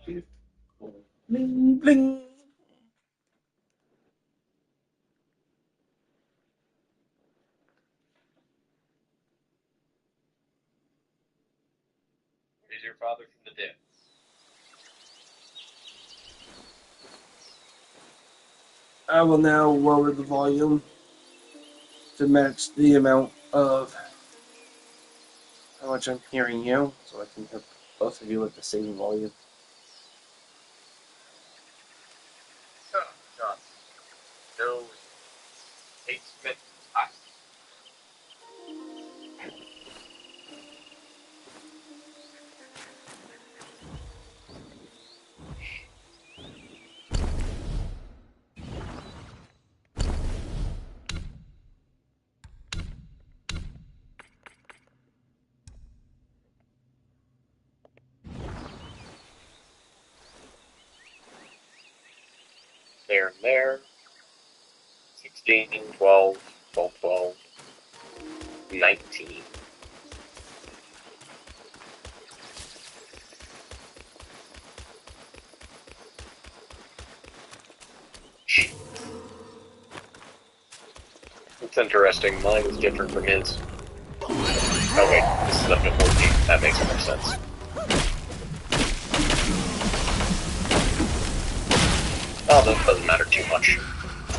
Bling, bling. Raise your father from the dead. I will now lower the volume to match the amount of how much I'm hearing you, so I can hear both of you at the same volume. Oh, God. No. Kate Smith. Ah. There and there. 16, 12, 12, 12, 19. It's interesting. Mine is different from his. Oh, wait. This is up to 14. That makes more sense. Oh, that doesn't matter too much.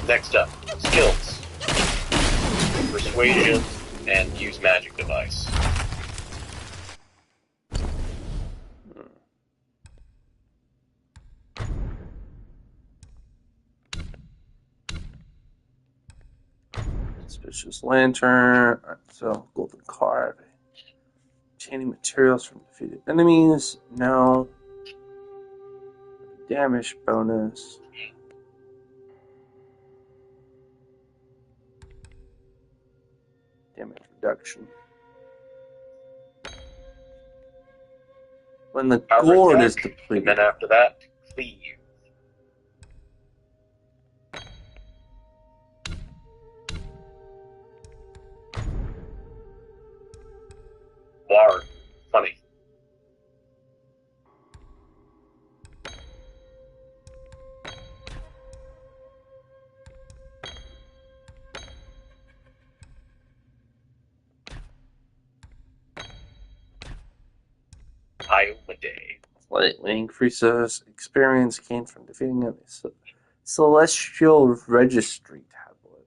Next up, skills. Persuasion and use magic device. Suspicious lantern. So golden card. Obtaining materials from defeated enemies. No. Damage bonus. Damage reduction. When the gourd is depleted. And then after that, cleave. Bard. Funny. Day. Slightly increases experience gained from defeating enemies. Celestial Registry tablet.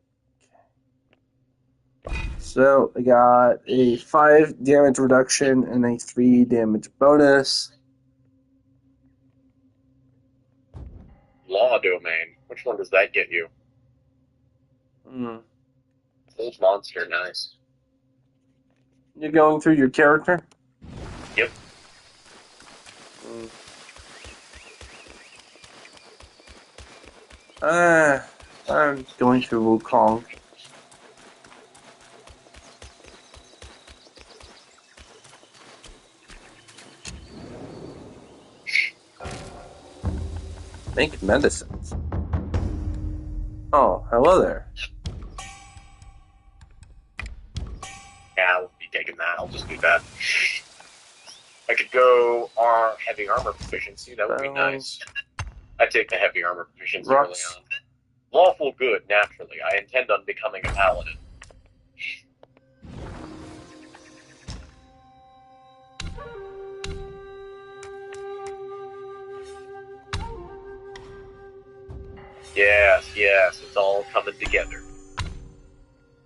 Okay. So I got a 5 damage reduction and a 3 damage bonus. Law domain. Which one does that get you? Old monster, nice. You're going through your character? Yep. I'm going through Wukong. Make medicines. Oh, hello there. Yeah, I'll be taking that. I'll just do that. I could go heavy armor proficiency. That would be nice. I take the heavy armor proficiency early on. Lawful good, naturally. I intend on becoming a paladin. Yes, it's all coming together.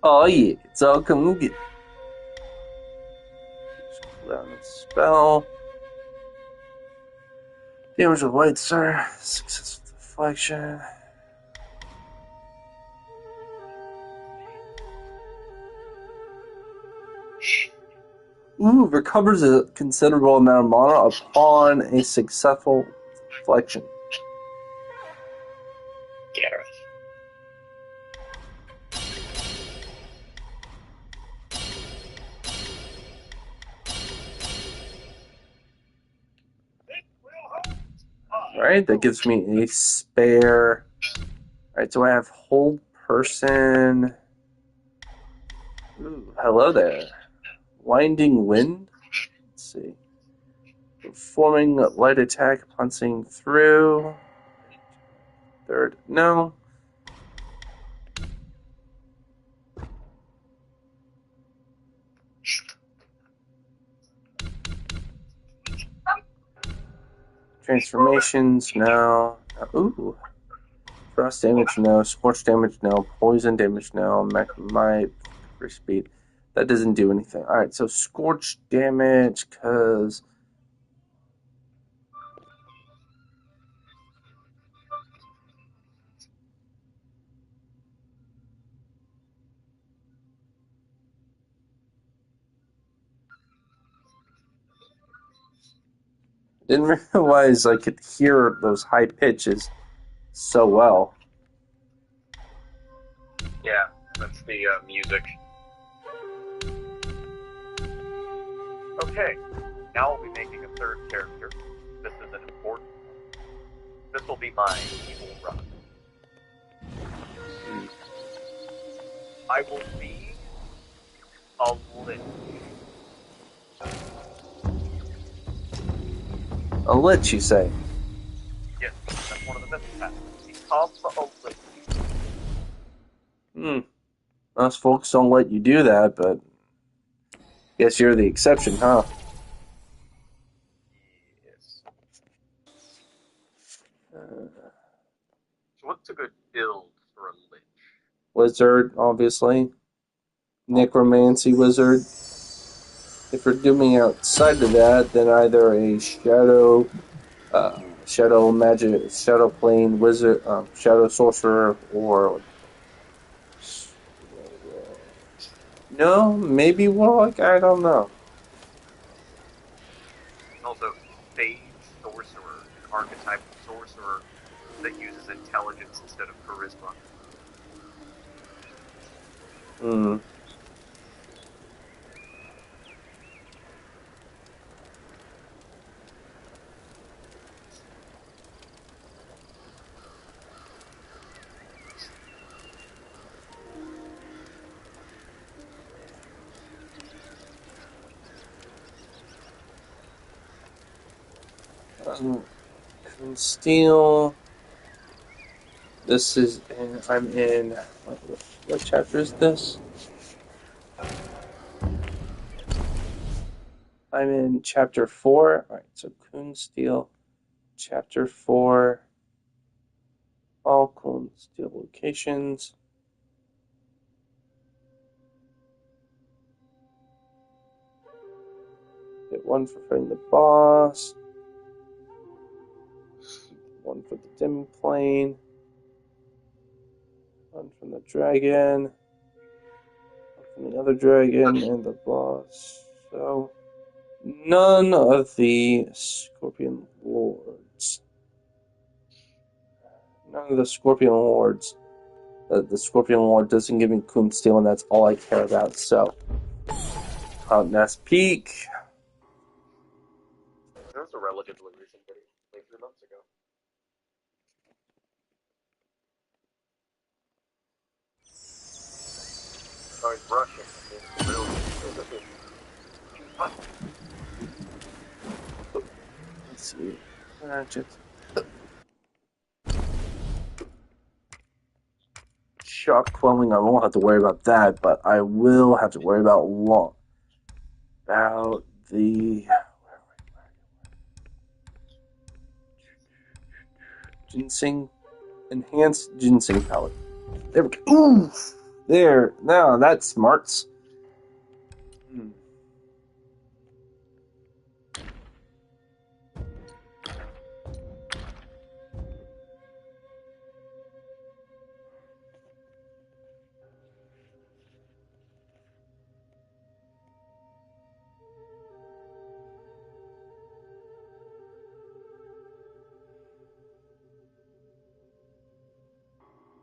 Oh yeah, it's all coming together. Down the spell. Damage with White Star. Successful deflection. Ooh, recovers a considerable amount of mana upon a successful deflection. Gareth. Alright, that gives me a spare. Alright, so I have hold person. Ooh, hello there. Winding Wind? Let's see. Performing a light attack upon seeing through. Third, no. Transformations, no. Ooh. Frost damage, no. Scorch damage, no. Poison damage, no. My free speed. That doesn't do anything. Alright, so Scorch damage, because... Didn't realize I could hear those high pitches so well. Yeah, that's the music. Okay, now I'll be making a third character. This is an important one. This will be my evil run. I will be a lich. A lich, you say? Yes, that's one of the mythic passages. Become a lich. Most folks don't let you do that, but... Guess you're the exception, huh? Yes. So what's a good build for a lich? Wizard, obviously. Necromancy wizard. If you're doing outside of that, then either a shadow magic, shadow plane wizard, shadow sorcerer, or no, maybe warlock. I don't know. Also, Phage Sorcerer, an archetypal sorcerer that uses intelligence instead of charisma. Steel. This is I'm in. What chapter is this? I'm in chapter 4. All right, so Kun Steel, chapter 4. All Kun Steel locations. Get one for fighting the boss. One for the demiplane. One from the dragon. One from the other dragon and the boss. So none of the Scorpion Lords. None of the Scorpion Lords. The Scorpion Lord doesn't give me Kun Steel, and that's all I care about. So, Nest Peak. That was a relatively recent video, like 3 months ago. Oh, he's Russian. Let's see. Shock quelling, I won't have to worry about that, but I will have to worry about the ginseng, enhanced ginseng pellet. There we go. Ooh, there. Now that smarts.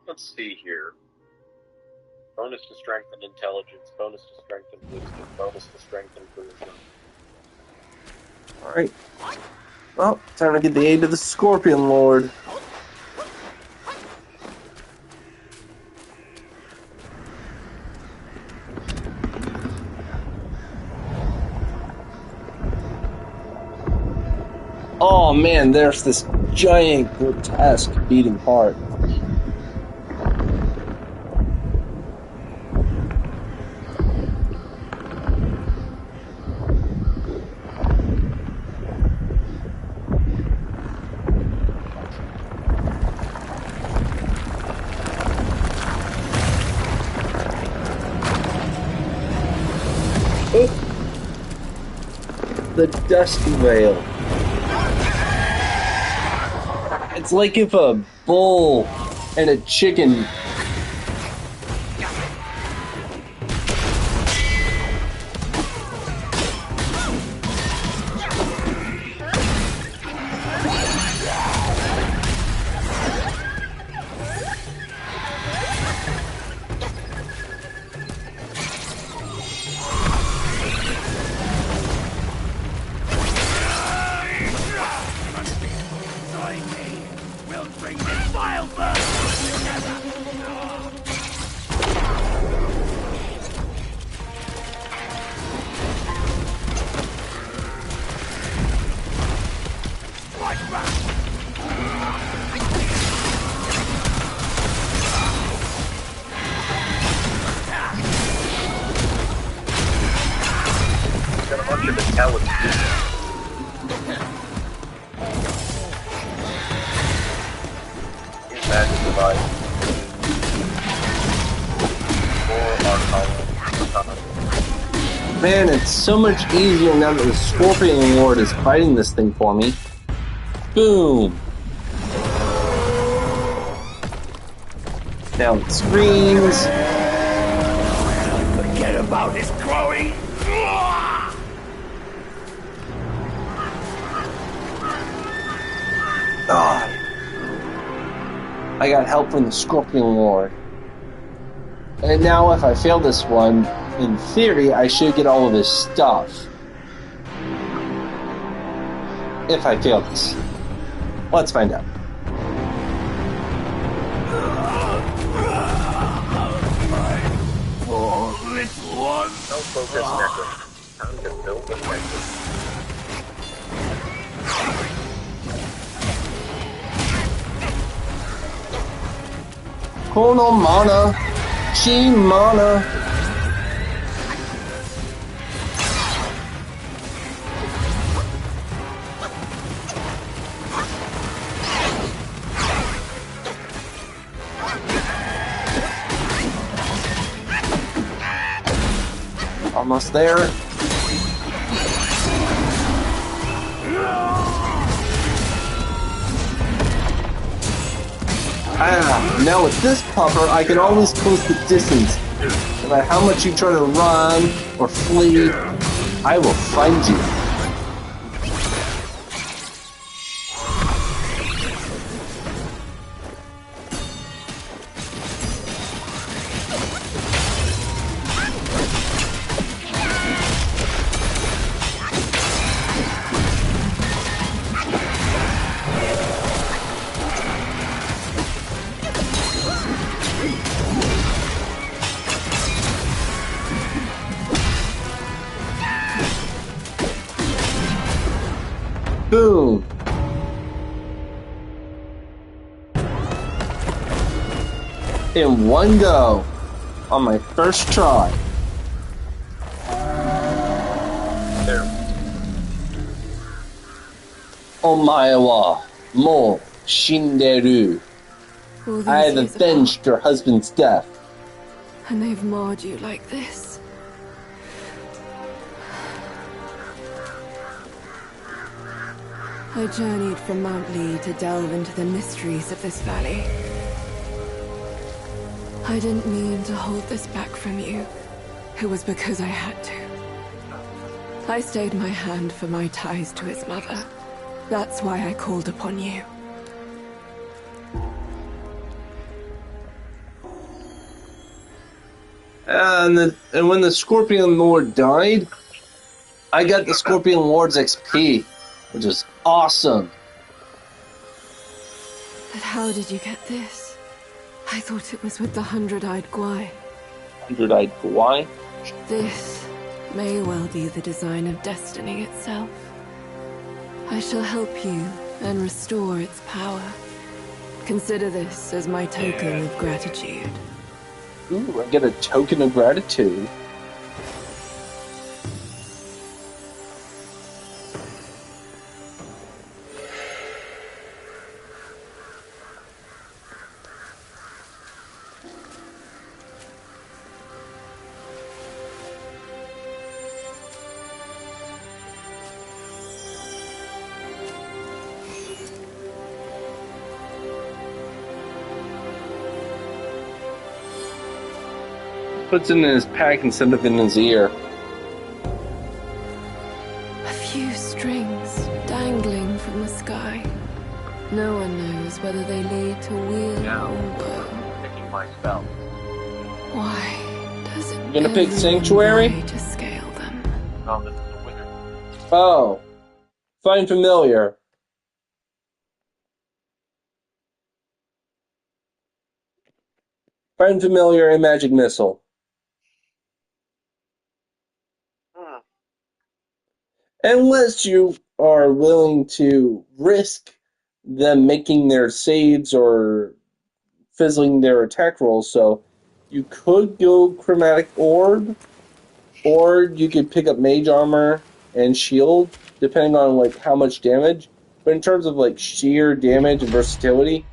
Let's see here. Bonus to strength and intelligence, bonus to strength and wisdom, bonus to strength and charisma. Alright. Well, time to get the aid of the Scorpion Lord. Oh man, there's this giant, grotesque beating heart. The dusty whale. It's like if a bull and a chicken Man, it's so much easier now that the Scorpion Lord is fighting this thing for me. Boom! Now it screams. Forget about his growing. God. I got help from the Scorpion Lord. And now if I fail this one, in theory, I should get all of his stuff. If I fail this. Let's find out. Oh, little one. No focus necklace. Time to build the necklace. Kono mana. Chi mana. Almost there. Now with this pupper, I can always close the distance. No matter how much you try to run or flee, I will find you. Boom! In one go, on my first try. There. Omae wa mou shinderu. I have avenged your husband's death. And they've marred you like this. I journeyed from Mount Lee to delve into the mysteries of this valley. I didn't mean to hold this back from you. It was because I had to. I stayed my hand for my ties to his mother. That's why I called upon you. And when the Scorpion Lord died, I got the Scorpion Lord's XP, which is awesome. But how did you get this? I thought it was with the 100-eyed Guai. 100-eyed Guai? This may well be the design of destiny itself. I shall help you and restore its power. Consider this as my token of gratitude. Ooh, I get a token of gratitude. Puts it in his pack instead of in his ear. A few strings dangling from the sky. No one knows whether they lead to weal Now, or woe. picking my spell. Why does it Gonna pick Sanctuary? to scale them? Oh, this is a wizard. Oh. Find familiar. Find familiar and magic missile. Unless you are willing to risk them making their saves or fizzling their attack rolls, so you could go Chromatic Orb, or you could pick up Mage Armor and Shield, depending on like how much damage. But in terms of like sheer damage and versatility,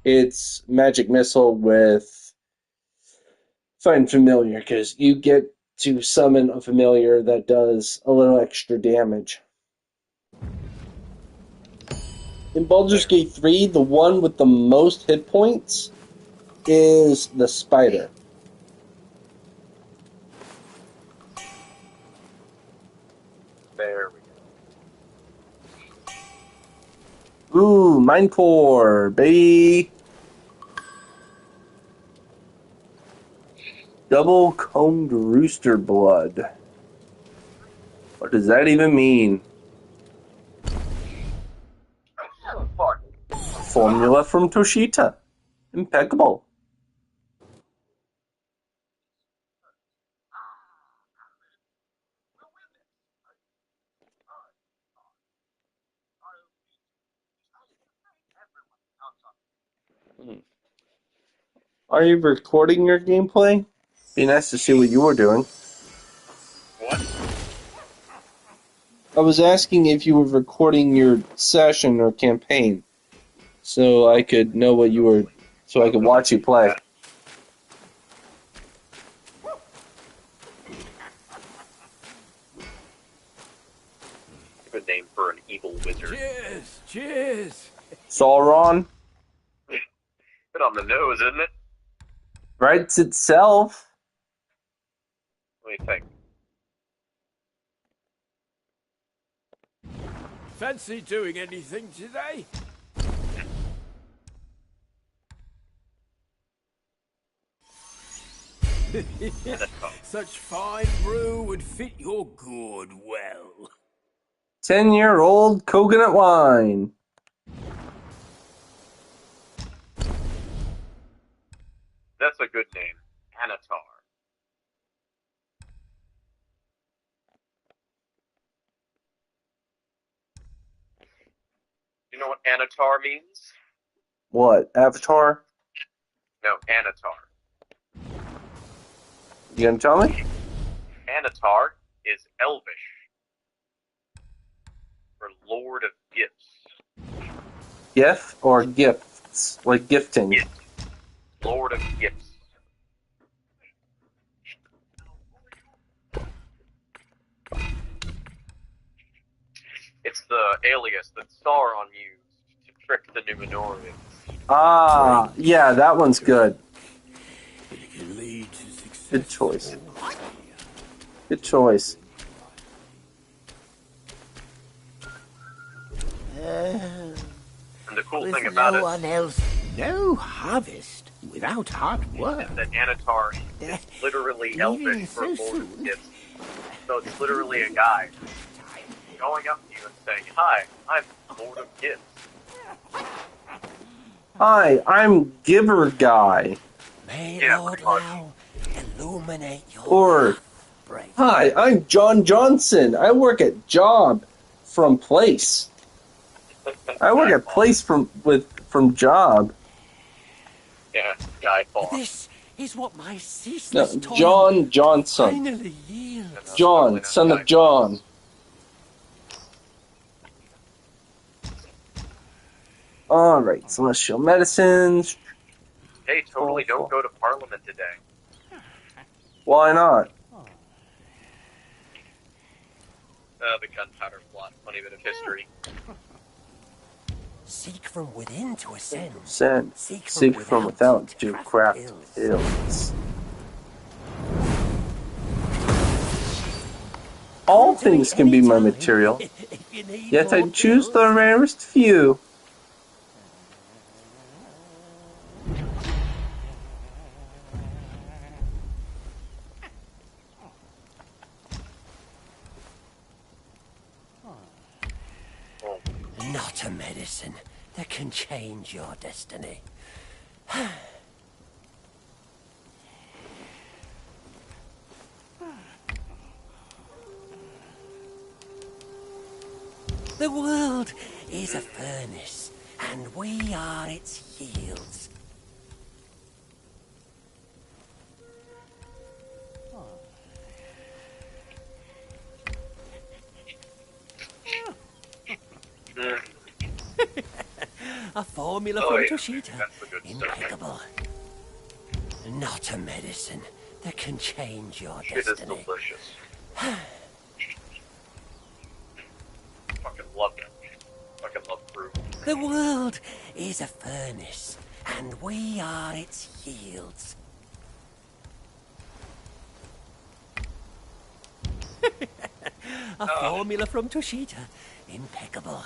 it's Magic Missile with Find Familiar, because you get to summon a familiar that does a little extra damage. In Baldur's Gate 3, the one with the most hit points is the spider. There we go. Ooh, Mind Core, baby! Double combed rooster blood. What does that even mean? Formula from Toshita. Impeccable. Are you recording your gameplay? Be nice to see what you were doing. What? I was asking if you were recording your session or campaign, so I could know what you were, so I could watch you play. Good name for an evil wizard. Cheers! Cheers! Sauron Bit on the nose, isn't it? writes itself. What do you think? Fancy doing anything today? Such fine brew would fit your gourd well. 10-year-old coconut wine. That's a good name. Anatar. You know what Anatar means? What, Avatar? No, Anatar. You gonna tell me? Anatar is Elvish for Lord of Gifts. Gift or gifts? Like gifting? Gift. Lord of Gifts. It's the alias that Sauron used to trick the Numenorians. Ah, yeah, that one's good. It can lead to success. Good choice. Good choice. And the cool With thing about no it one else, no harvest without hard work. is that Anatar is literally Leaving Elvish for so Lord of soon? Gifts. So it's literally a guy going up to you and saying, "Hi, I'm Lord of Gifts." Hi, I'm Giver Guy. May Yeah, Lord pretty much. Lao illuminate your Or, path, brave. hi, I'm John Johnson. I work at Job from Place. I work at place from job. Yeah, guy boss. This is what my ceaseless No, toil John Johnson. finally yields. John, son of John. Alright, celestial medicines. Hey, totally don't go to Parliament today. Why not? The gunpowder plot. Funny bit of history. Seek from within to ascend. Send. Seek from without to craft pills. All things can be my material, yet I choose the rarest few. Not a medicine that can change your destiny. The world is a furnace, and we are its yields. A formula from Toshita. Impeccable. Not a medicine that can change your destiny. Shit is delicious. Fucking love it. Fucking love fruit. The world is a furnace, and we are its yields. A formula from Toshita. Impeccable.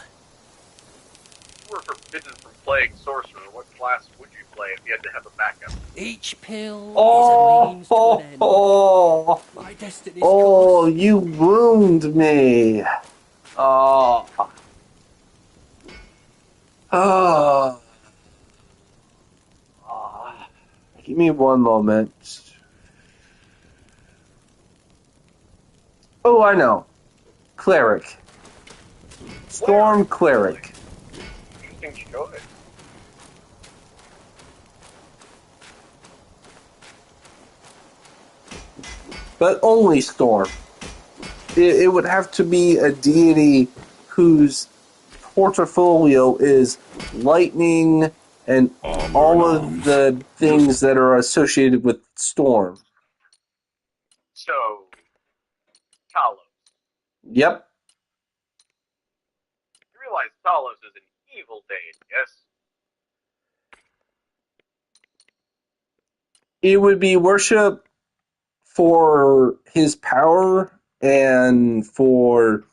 If you were forbidden from playing sorcerer, what class would you play if you had to have a backup? Each pill is a means to an end. My destiny's course. You wound me. Give me one moment. Oh, I know. Cleric. Storm Cleric. Interesting choice. But only Storm. It would have to be a deity whose portfolio is lightning and all of the things that are associated with Storm. So, Talos. Yep. You realize Talos is an evil deity, yes? It would be worship for his power and for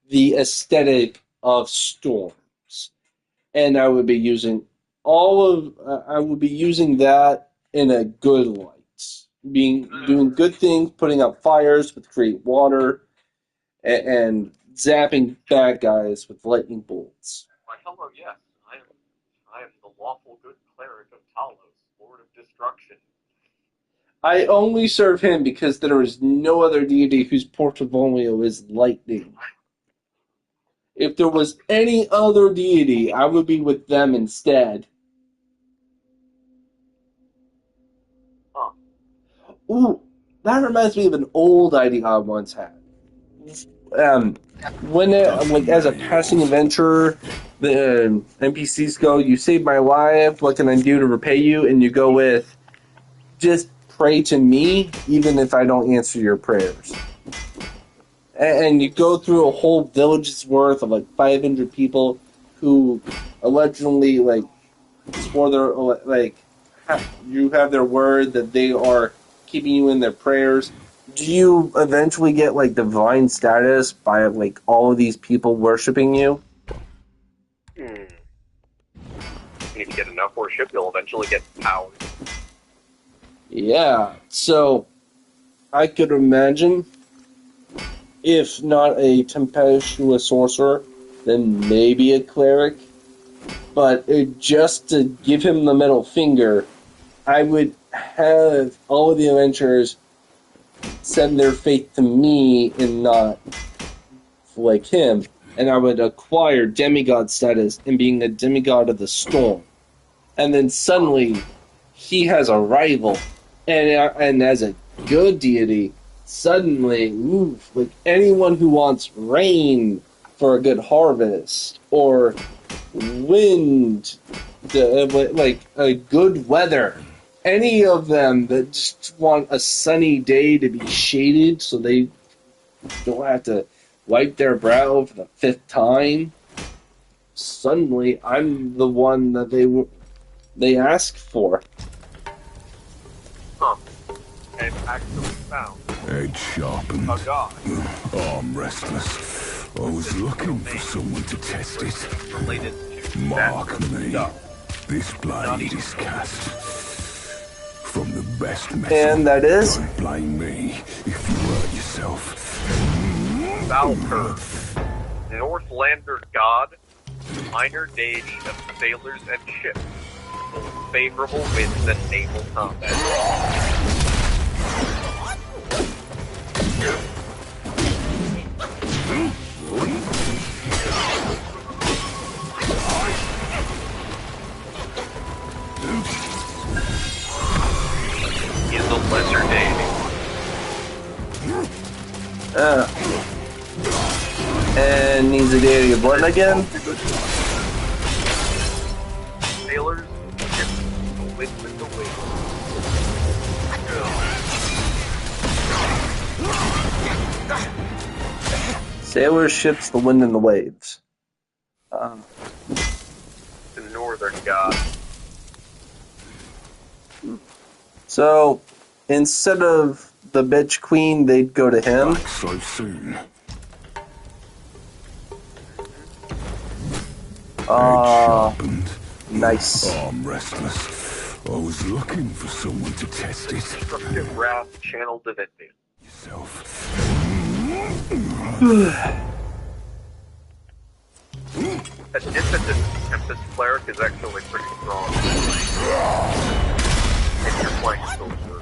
the aesthetic of storms. And I would be using I would be using that in a good light. Doing good things, putting out fires with great water, and zapping bad guys with lightning bolts. Why, hello, yes. I am the lawful good cleric of Talos, Lord of Destruction. I only serve him because there is no other deity whose portfolio is lightning. If there was any other deity, I would be with them instead. Huh. Ooh, that reminds me of an old idea I once had. Like as a passing adventurer, the NPCs go, "You saved my life. What can I do to repay you?" And you go with, "Just pray to me, even if I don't answer your prayers." And you go through a whole village's worth of like 500 people who allegedly swore you have their word that they are keeping you in their prayers. Do you eventually get divine status by all of these people worshiping you? And if you get enough worship, you'll eventually get power. Yeah, so I could imagine, if not a tempestuous sorcerer, then maybe a cleric. But just to give him the middle finger, I would have all of the adventurers send their faith to me and not like him. and I would acquire demigod status and being a demigod of the storm. And then suddenly, he has a rival, and as a good deity, suddenly, like anyone who wants rain for a good harvest, or wind, like a good weather, any of them that just want a sunny day to be shaded so they don't have to wipe their brow for the 5th time, suddenly I'm the one that they ask for. Huh. And actually found Edge sharpened, a god arm restless. I was looking for someone to test it. related to Mark that me. god. This blade is cast from the best metal. And that is? Don't blame me if you hurt yourself. Valkyr, Northlander god, minor deity of sailors and ships, favorable winds and naval combat. He is a lesser deity. And needs a deity of what again? Sailors, ships, the wind and the waves. Sailors, ships, the wind, and the waves. The northern god. So, instead of the bitch queen, they'd go to him. Back so soon. Sharpened, Nice. arm restless. I was looking for someone to test it. Destructive wrath, channel divinity. Yourself. A Dissitant Tempest cleric is actually pretty strong. If you're playing Soldier.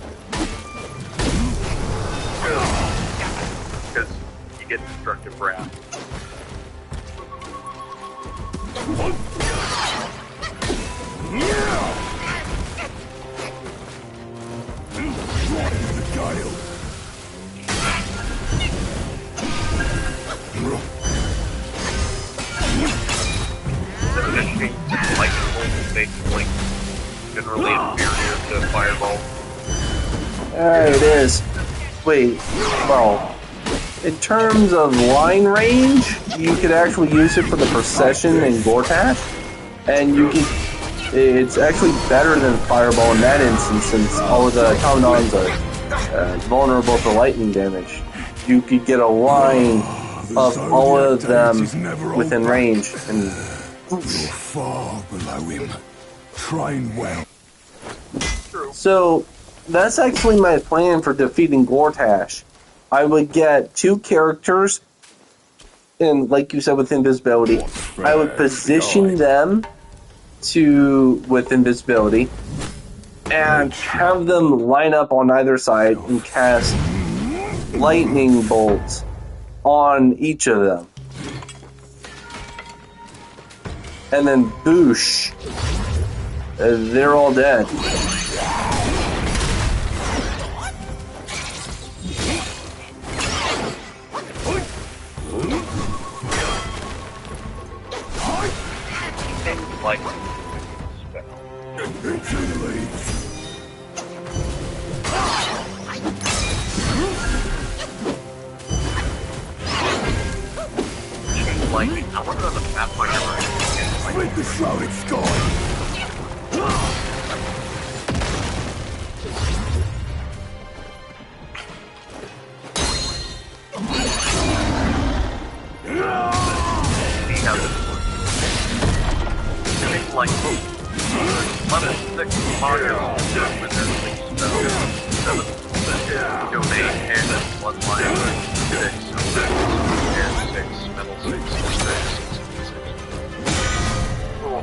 Because you get destructive wrath. Finishing lightning bolt makes blink. Generally inferior to fireball. It is. Wait, well, in terms of line range, you could actually use it for the procession in Gortash, and you can. It's actually better than Fireball in that instance, since all of the Commandants are vulnerable to lightning damage. You could get a line of all of them within range, and You're far below him. Train well. so that's actually my plan for defeating Gortash. I would get 2 characters, and like you said, with invisibility, I would position them with invisibility, and have them line up on either side and cast lightning bolts on each of them. And then boosh, they're all dead. Like lightning. I wonder on the Pathfinder right. Split the shrouded sky. See how this works. It's like level 6 Mario with their spell. 7 domain and bloodline. 6 and 6 metal 6. Cool.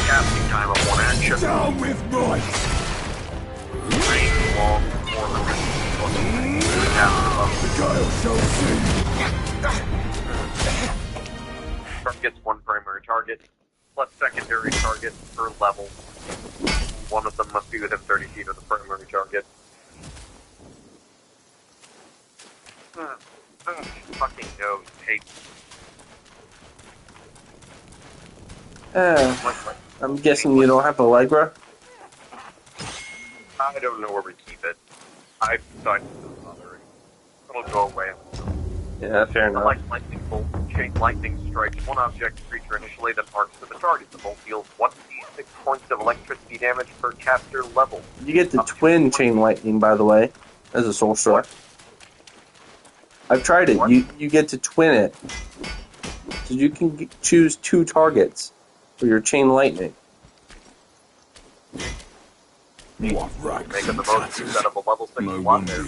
Casting time of 1 action. Down with might. Range long 400 plus cast above. The gale shall see. gets one primary target, plus secondary target per level. One of them must be within 30 feet of the primary target. Fucking nose, hate. I'm guessing you don't have Allegra? I don't know where we keep it. I've decided to bother it. It'll go away. Yeah, fair enough. Like lightning bolt, chain lightning strikes one object creature initially, then arcs to the target. The bolt deals 1d6 points of electricity damage per caster level. You get the twin chain lightning, by the way, as a sorcerer. What? I've tried it. What? You get to twin it. So you can choose 2 targets for your chain lightning. What right? Making the most use out of a level 6 slot there.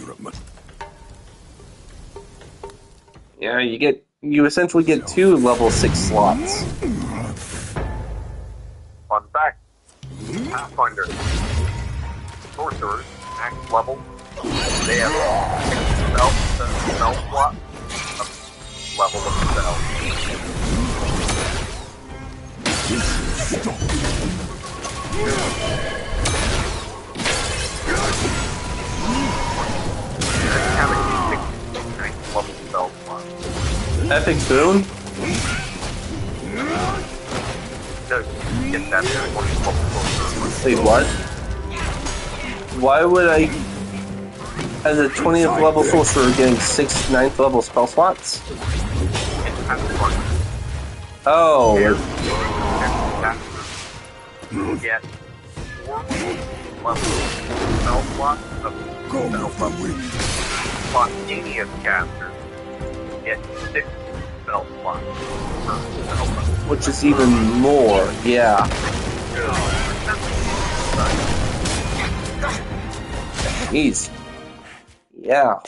Yeah, you essentially get 2 level 6 slots. Fun fact. Pathfinder. Sorcerers, max level, they have 6 spell slot level of spell. Level spell slot. Epic boon? No, you get that level sorcerer. Wait, what? Why would I, as a 20th level sorcerer, getting 6 9th level spell slots? It's kind of fun. Oh, You get 4 level spell slots of spell level. Spontaneous casters get 6 spell slots per spell level. which is even more, yeah. Jeez. Yeah.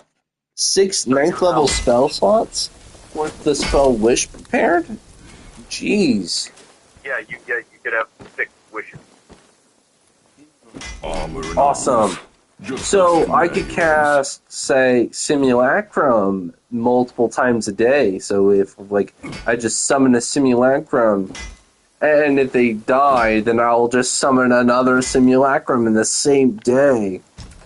6 9th level spell slots with the spell wish prepared? Jeez. Yeah, you could have 6 wishes. Awesome. So I could cast, say, Simulacrum multiple times a day. So if, like, I just summon a Simulacrum, and if they die, then I'll just summon another Simulacrum in the same day.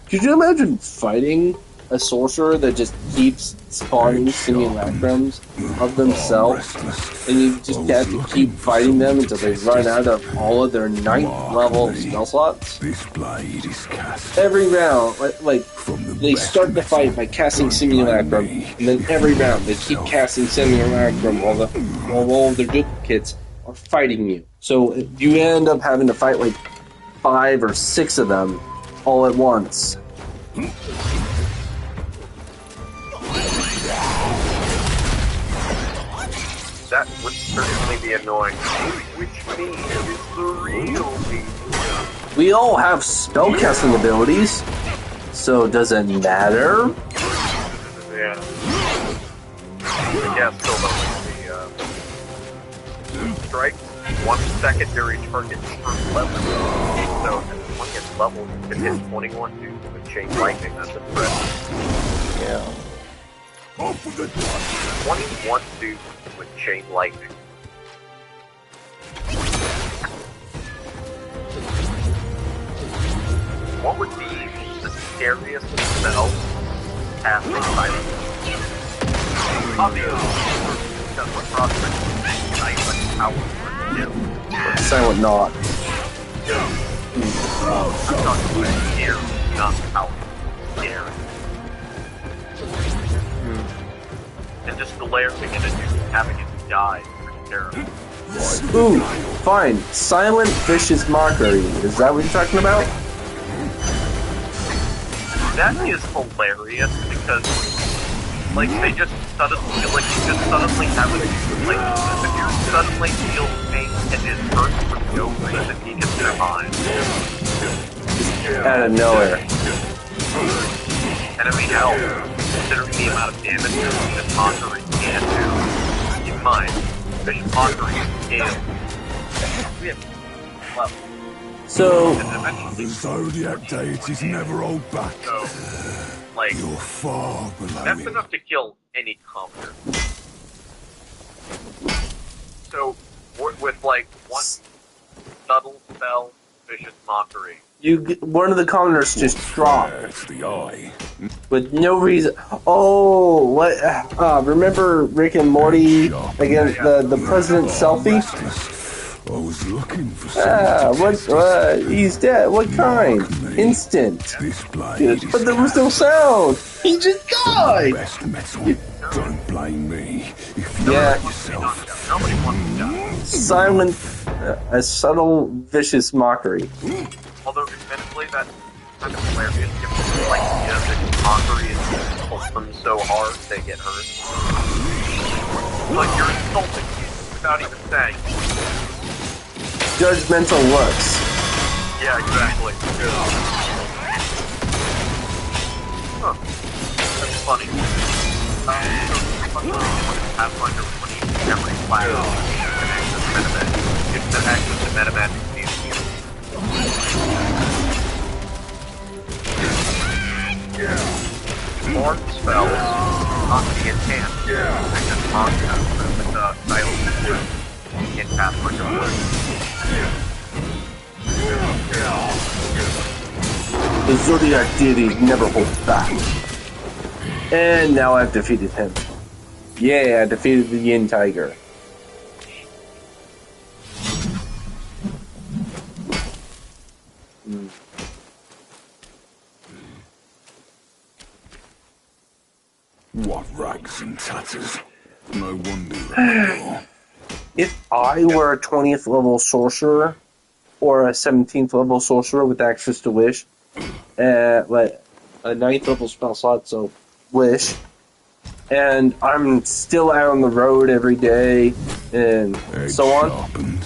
Could you imagine fighting a sorcerer that just keeps spawning Simulacrums of themselves, and you just have to keep fighting them until they run out of all of their 9th level spell slots? This blade is cast Every round, like they start the fight by casting Simulacrum, and then every round they keep casting Simulacrum while all of their duplicates are fighting you. So you end up having to fight like 5 or 6 of them all at once. That would certainly be annoying. Which means is the real me. We all have spellcasting abilities, so does it matter? Yeah. Yeah, still though, the strike, 1 secondary target per level. So at the 20th level, you can hit 21 dudes with chain lightning. That's impressive. Yeah. 21 dudes with chain lightning. What would be the scariest spell casting by the obviously, that's what prospect silent power would do. Silent Knot. I'm talking about scare, not power. Scare. And just glaring at a dude, having it die is pretty terrible. Ooh, fine. Silent Vicious Mockery. Is that what you're talking about? That is hilarious because, like, they just suddenly, like, you just suddenly have a dude, like, the dude suddenly feels pain and is hurt for no reason he can survive. Out of nowhere. And I mean, hell, considering the amount of damage that Mockery can do, keep in mind, Vicious Mockery is well, So, The Zodiac deities never hold back. so, like, You're far below that's him. enough to kill any commoner. So, with like one subtle spell, vicious mockery. One of the commoners just dropped. That's the eye. With no reason. Oh, what? Remember Rick and Morty against the president's selfie? I was looking for something. What? He's dead. What kind? Instant. This blade But there was no sound. He just died. best metal. Don't blame me if you Yeah. yourself. Nobody wants to die. Silent, a subtle, vicious mockery. Although, admittedly, that's kind of hilarious. Given like, the mockery is pulls them so hard they get hurt. Like, you're insulting people without even saying. Judgmental looks. Yeah, exactly. Huh. That's funny. Pathfinder when you every class you can access the metamagic Born spells on the enchant. I just marked them with the title in Pathfinder. The Zodiac deity never holds back. And now I've defeated him. Yeah, I defeated the Yin Tiger. What rags and tatters. No wonder. If I were a 20th level sorcerer, or a 17th level sorcerer with access to Wish, like a 9th level spell slot, so Wish, and I'm still out on the road every day, and so on,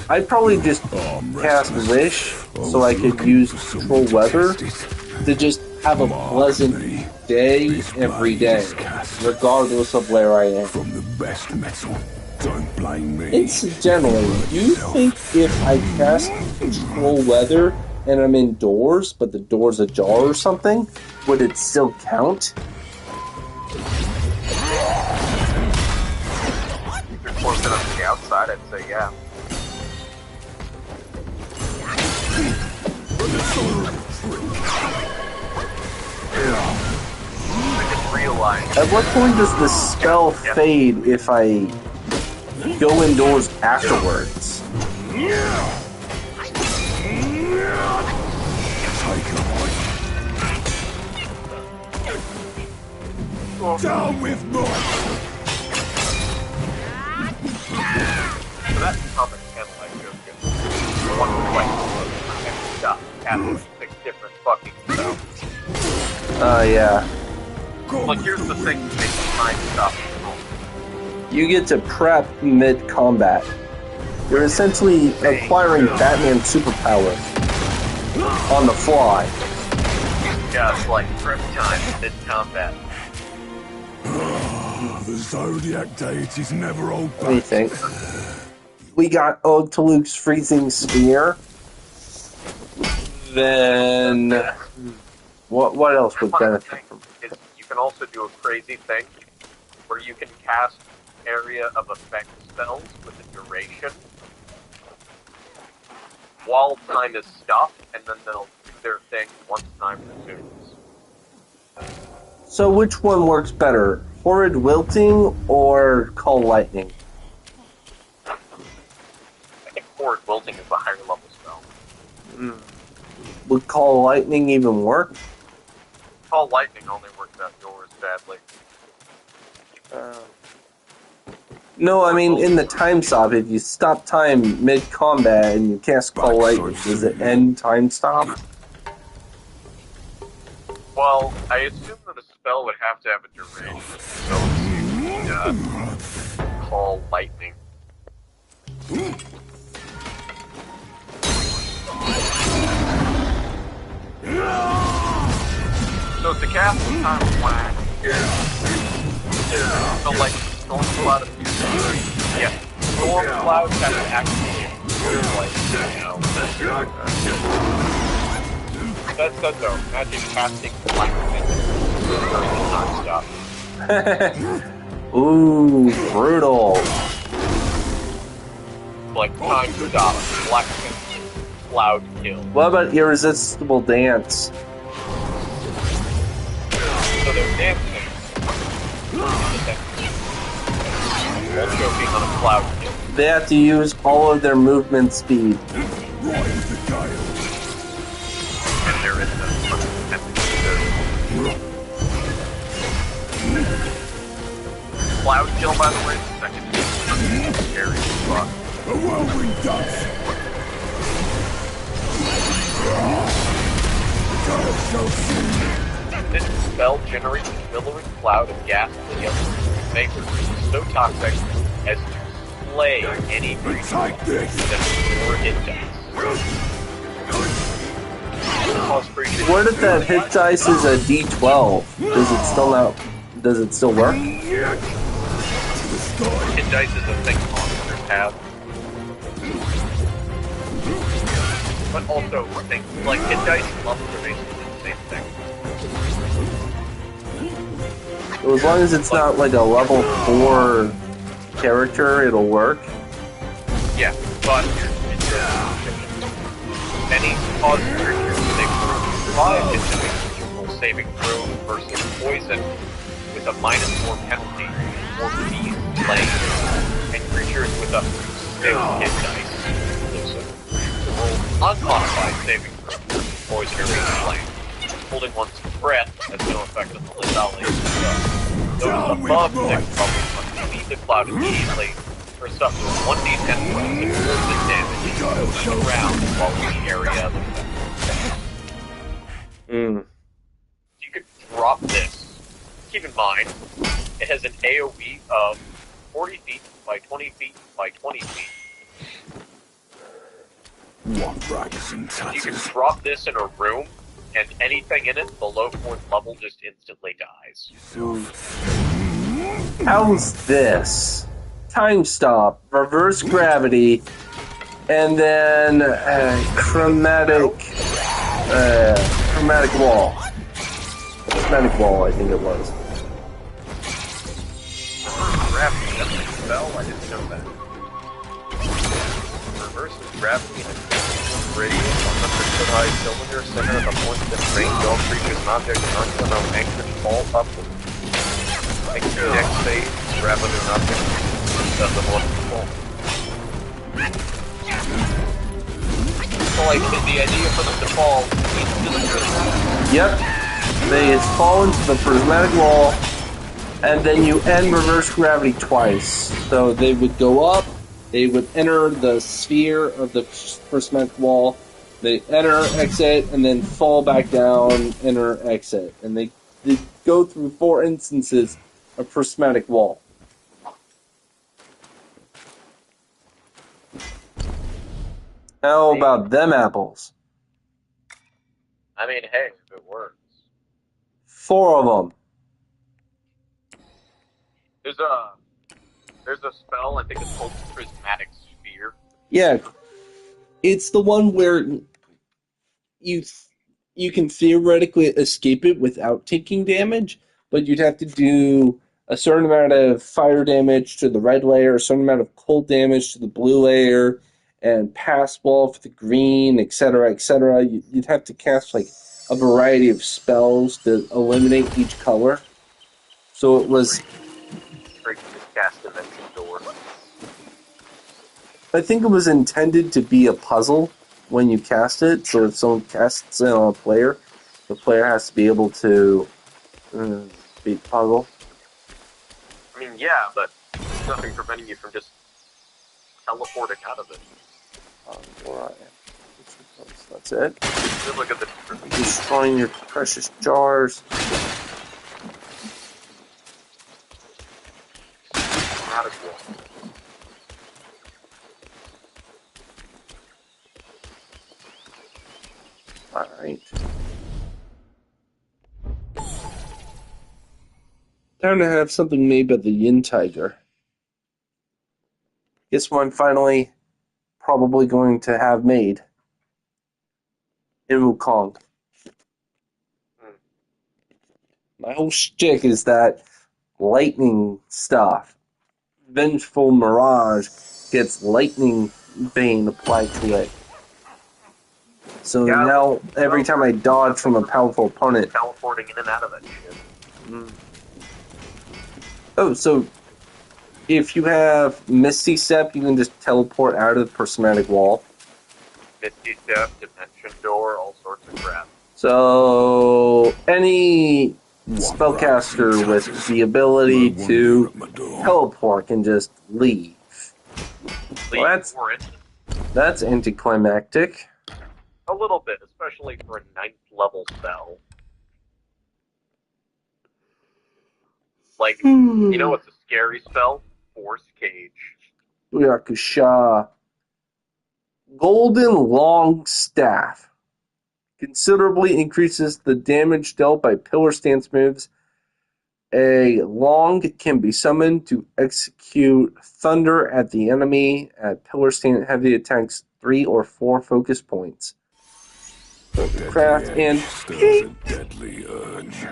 I'd probably just cast Wish so I could use Control Weather to just have a pleasant day every day, regardless of where I am. From the best metal. Don't blame me. Incidentally, do you think if I cast Control Weather and I'm indoors, but the door's ajar or something, would it still count? If you're close enough to the outside, I'd say yeah. I just realized. At what point does the spell fade if I go indoors afterwards? Down with more. So that's common analyze joke. One question and stuff. Have 6 different fucking spells. Yeah. Like, here's the thing that makes time stuff. You get to prep mid-combat. You're essentially acquiring Batman superpower on the fly. Yeah, it's like prep time mid-combat. The Zodiac deities never hold back. What do you think? We got Ode to Luke's freezing spear. Then what else would benefit from? Is you can also do a crazy thing where you can cast area of effect spells with a duration while time is stopped, and then they'll do their thing once time resumes. So which one works better? Horrid Wilting or Call Lightning? I think Horrid Wilting is a higher level spell. Would Call Lightning even work? Call Lightning only works outdoors, sadly. No, I mean in the time stop. If you stop time mid-combat and you cast Call Lightning, does it end time stop? Well, I assume that a spell would have to have a duration, so let's Call Lightning. So it's a cast is kind of whack. So like Storm Cloud of yeah, Storm Cloud kind of activate That's good though. Imagine casting lightning during the time stop. Ooh, brutal. like time stop, black cloud kill. What about irresistible dance? So they're dancing. Also being on a cloud kill. They have to use all of their movement speed. And there is no cloud kill, by the way, the second scary spot. A whirlwind dance. This spell generates a billowing cloud of gas in the yellow vapor so toxic as to slay any creature that or hit dice. What if that hit dice is a D12? Does it still work? Hit dice is a thing monsters have. But also things like hit dice and levels are basically the same thing. Well, as long as it's not like a level 4 character, it'll work. Yeah, but any positive creatures make 5 individual saving throw versus poison with a -4 penalty or being slain, and creatures with up to 6 hit dice roll unmodified saving throw versus poison or being slain. Holding one's breath has no effect on the lethality of the spell. Those above 6 levels must leave the cloud immediately or suffer 1d10 points of poison damage on the ground while in the area of effect. You could drop this. Keep in mind, it has an AoE of 40 feet by 20 feet by 20 feet. What rags and You tatters? can drop this in a room, and anything in it below 4th level just instantly dies. How's this? Time stop, reverse gravity, and then chromatic wall. Chromatic wall, I think it was. Gravity, that's a spell? I didn't know that. Reverses gravity in a radius on the foot high cylinder center of the point that range all creatures and objects unknown anchorage fall upward. Makes the next phase, gravity and object does the one fall. So like the idea for them to fall into the prism. Yep. They fall into the prismatic wall, and then you end reverse gravity twice. So they would go up, they would enter the sphere of the prismatic wall, they enter, exit, and then fall back down, enter, exit. And they go through 4 instances of prismatic wall. How about them apples? I mean, hey, if it works. 4 of them. There's a spell, I think it's called Prismatic Sphere. Yeah. It's the one where you can theoretically escape it without taking damage, but you'd have to do a certain amount of fire damage to the red layer, a certain amount of cold damage to the blue layer, and pass wall for the green, etc., etc. You'd have to cast like a variety of spells to eliminate each color. So it was... Or you can just cast Dimension Door. I think it was intended to be a puzzle when you cast it, so if someone casts it on a player, the player has to be able to beat the puzzle. I mean, yeah, but there's nothing preventing you from just teleporting out of it. That's it. Just look at the... Destroying your precious jars. Alright. Time to have something made by the Yin Tiger. Guess what I'm finally probably going to have made? In Wukong. My whole shtick is that lightning stuff. Vengeful Mirage gets lightning bane applied to it. So now, every time I dodge from a powerful opponent... Teleporting in and out of that shit. Oh, so if you have Misty Step, you can just teleport out of the prismatic wall. Misty Step, Dimension Door, all sorts of crap. So any spellcaster with the ability to teleport can just leave. Well, that's anticlimactic. A little bit, especially for a 9th level spell. Like, you know what's a scary spell? Force Cage. Yakusha. Golden Long Staff. Considerably increases the damage dealt by pillar stance moves. A long can be summoned to execute thunder at the enemy at pillar stance heavy attacks 3 or 4 focus points. Craft and stirs a deadly urge.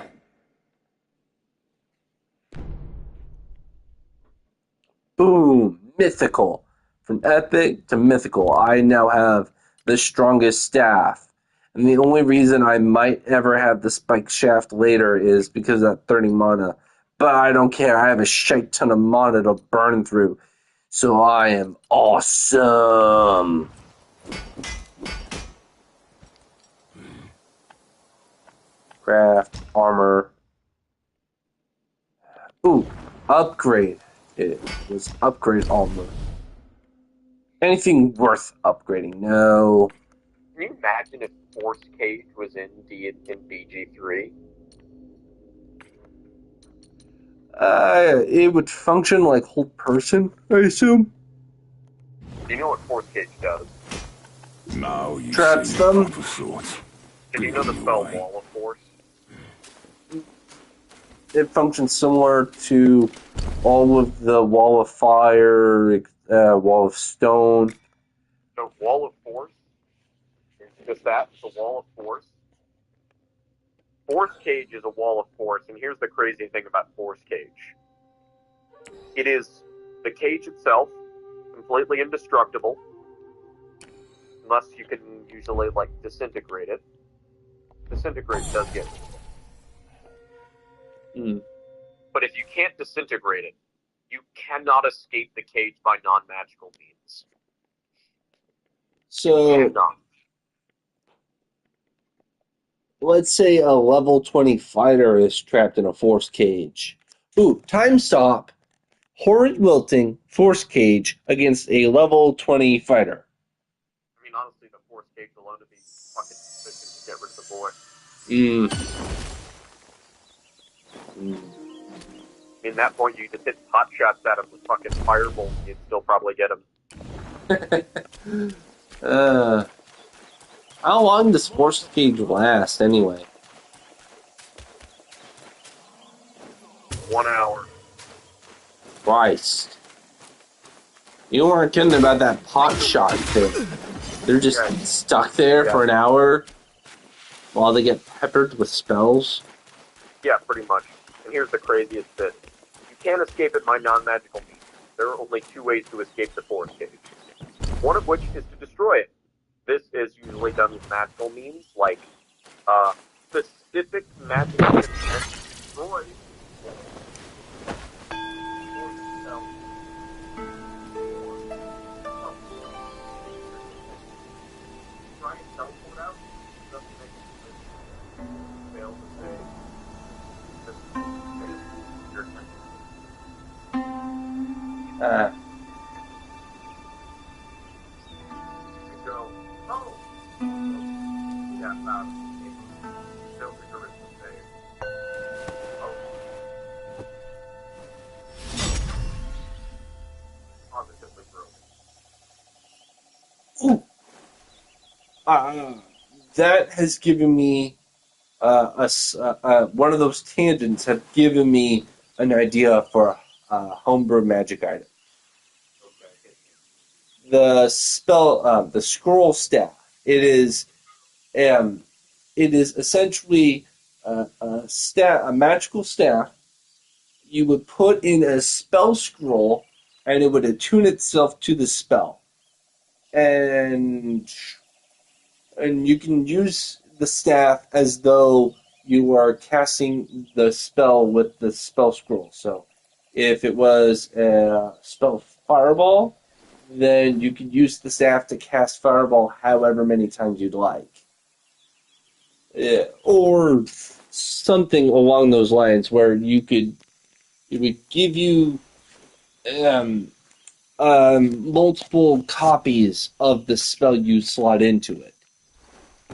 Boom! Mythical. From epic to mythical, I now have the strongest staff. And the only reason I might ever have the spike shaft later is because of that 30 mana. But I don't care, I have a shite ton of mana to burn through. So I am awesome! Craft, armor. Ooh, upgrade. It was upgrade armor. Anything worth upgrading? No. Can you imagine if Force Cage was in BG3? It would function like hold person, I assume. Do you know what Force Cage does? Now you traps them. Did you know the spell Wall of Force? It functions similar to all of the Wall of Fire, Wall of Stone. So Wall of Force is just that, it's a Wall of Force. Force Cage is a Wall of Force, and here's the crazy thing about Force Cage. It is the cage itself, completely indestructible, unless you can usually, like, disintegrate it. Disintegrate does get it. But if you can't disintegrate it, you cannot escape the cage by non-magical means. So, you cannot. Let's say a level 20 fighter is trapped in a force cage. Ooh, time stop. Horrid Wilting, force cage against a level 20 fighter. I mean, honestly, the force cage alone would be fucking sufficient to get rid of the boy. I mean, at that point, you just hit pot shots at him with fucking fireball, and you'd still probably get him. How long does force cage last, anyway? 1 hour. Christ. You weren't kidding about that pot shot thing. They're just stuck there for an hour while they get peppered with spells? Yeah, pretty much. And here's the craziest bit. You can't escape it by non-magical means. There are only 2 ways to escape the force cage. One of which is to destroy it. This is usually done with magical means, like specific magical means meant to destroy. Try and teleport out. Doesn't make it fail to save. Go. Oh. Yeah. Fail to original save. Oh. Positively broken. That has given me one of those tangents have given me an idea for a homebrew magic item. The spell, the scroll staff. It is essentially a magical staff. You would put in a spell scroll, and it would attune itself to the spell. and you can use the staff as though you are casting the spell with the spell scroll. So if it was a spell fireball, then you could use the staff to cast fireball however many times you'd like. Or something along those lines where it would give you um, multiple copies of the spell you slot into it.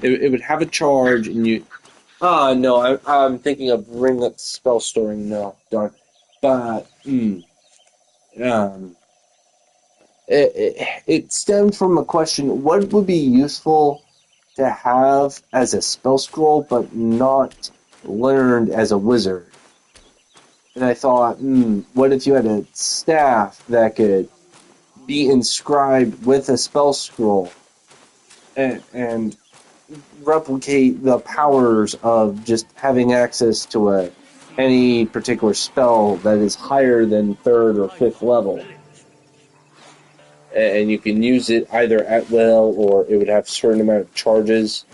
It would have a charge, and you. Ah, no, I'm thinking of ringlet spell storing. No, darn. But it stemmed from a question: what would be useful to have as a spell scroll, but not learned as a wizard? And I thought, what if you had a staff that could be inscribed with a spell scroll and replicate the powers of just having access to any particular spell that is higher than 3rd or 5th level. And you can use it either at will or it would have a certain amount of charges.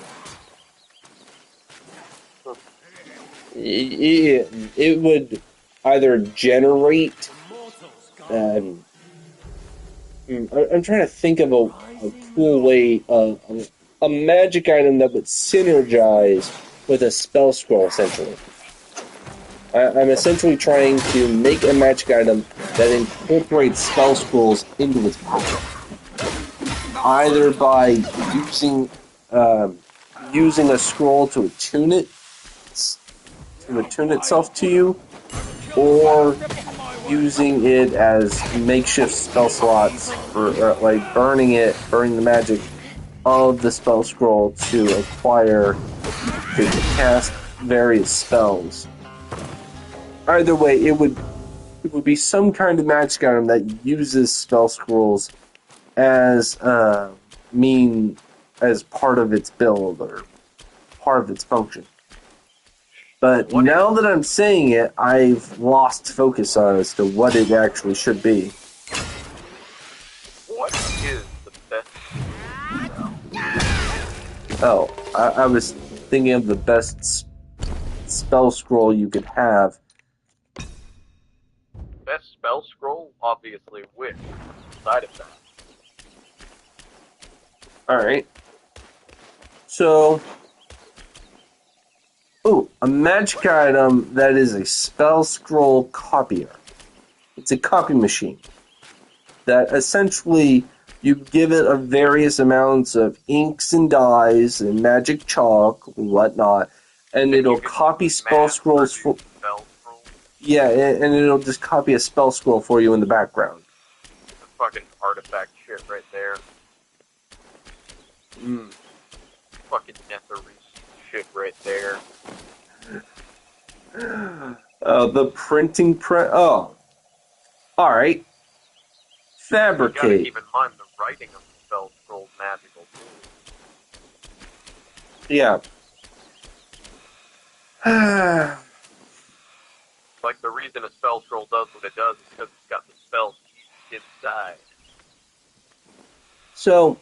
It would either generate. I'm trying to think of a cool way of a magic item that would synergize with a spell scroll, essentially. I'm essentially trying to make a magic item that incorporates spell scrolls into its power. Either by using a scroll to attune itself to you, or using it as makeshift spell slots for like burning the magic of the spell scroll to cast various spells. Either way, it would be some kind of magic item that uses spell scrolls as as part of its build or part of its function. But now that I'm saying it, I've lost focus on as to what it actually should be. What is the best? Oh, I was thinking of the best spell scroll you could have. Best spell scroll, obviously, with side of that. Alright. So, a magic item that is a spell scroll copier. It's a copy machine that essentially you give it a various amounts of inks and dyes and magic chalk and whatnot, and it'll copy spell scrolls for. Yeah, and it'll just copy a spell scroll for you in the background. The fucking artifact shit right there. Fucking Netherese shit right there. The printing press. Oh. Alright. Fabricate. You gotta keep in mind the writing of the spell scroll magical too. Yeah. Like the reason a spell scroll does what it does is because it's got the spells inside. So,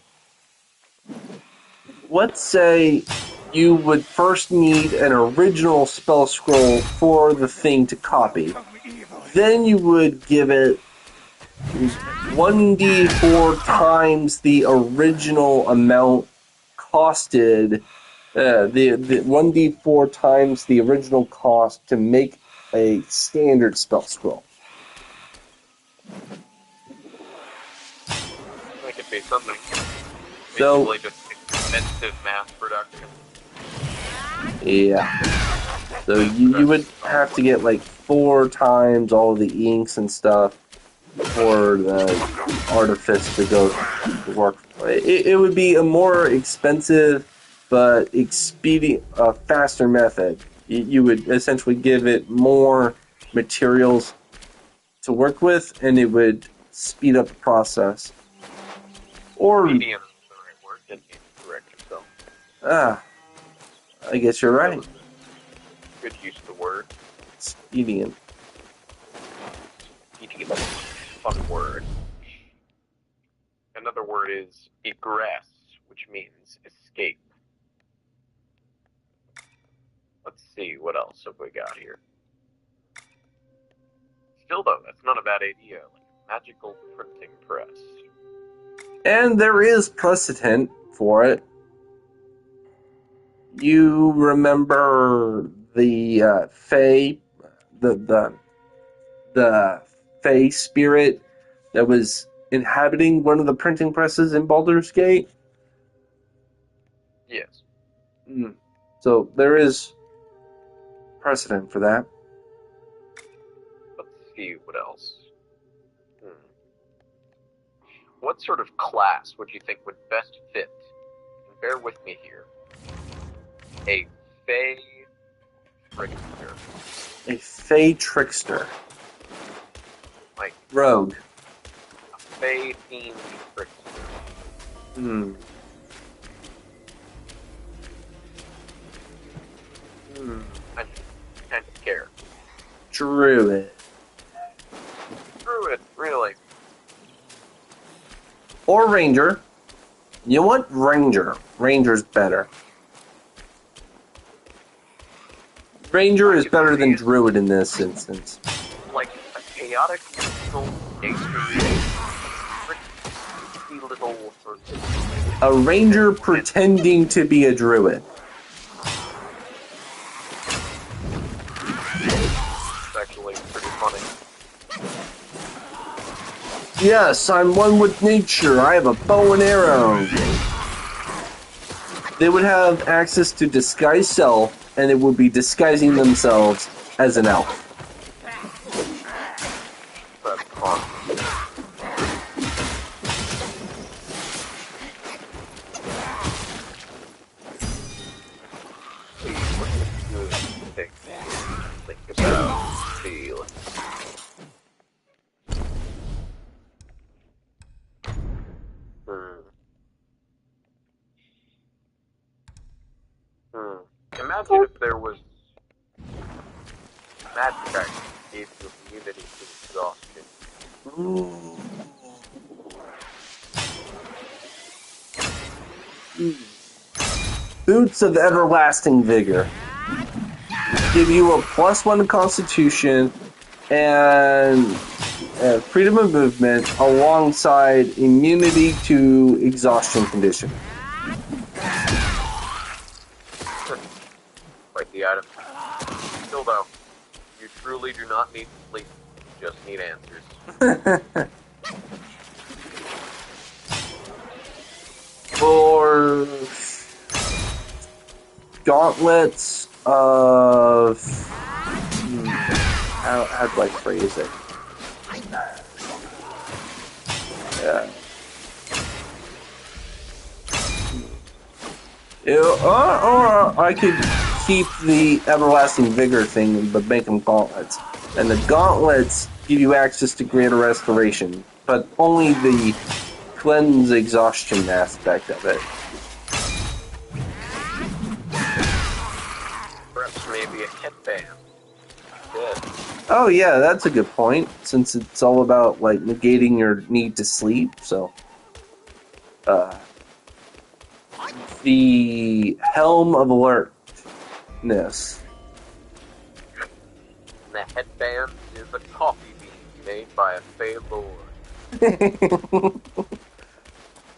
let's say you would first need an original spell scroll for the thing to copy. Then you would give it 1d4 times the original amount costed, the 1d4 times the original cost to make a standard spell scroll. It could be something. So, basically just expensive mass production. Yeah. So you would have to get like 4 times all the inks and stuff for the artifice to go to work. It would be a more expensive but expedient, faster method. You would essentially give it more materials to work with, and it would speed up the process. Or Medium is the right word. Didn't mean to correct yourself. I guess you're right. Good use of the word. Expedient. Expedient is a fun word. Another other word is egress, which means escape. Let's see, what else have we got here? Still, though, that's not a bad idea. Like a magical printing press. And there is precedent for it. You remember the Fae, the Fae spirit that was inhabiting one of the printing presses in Baldur's Gate? Yes. So there is precedent for that. Let's see what else. What sort of class would you think would best fit? And bear with me here. A Fae trickster. A Fae trickster. Like rogue. A Fae-themed trickster. Kind of care. Druid. Druid, really? Or ranger. You want ranger. Ranger's better. Ranger is better than druid in this instance. Like a chaotic little little sort of... A ranger pretending to be a druid. It's actually pretty funny. Yes, I'm one with nature. I have a bow and arrow. They would have access to disguise self, and it would be disguising themselves as an elf. That's fun. Think about feel. Imagine if there was magic that gave you immunity to exhaustion. Boots of everlasting vigor. Give you a +1 constitution and freedom of movement alongside immunity to exhaustion condition. Quite the item. Still though, you truly do not need sleep, you just need answers. For gauntlets of... how do I phrase it? Yeah. Or I could keep the everlasting vigor thing, but make them gauntlets. And the gauntlets give you access to greater restoration, but only the cleanse exhaustion aspect of it. Perhaps maybe a headband. Good. Oh yeah, that's a good point, since it's all about like negating your need to sleep, so the Helm of Alertness. And the headband is a coffee bean made by a Fey Lord.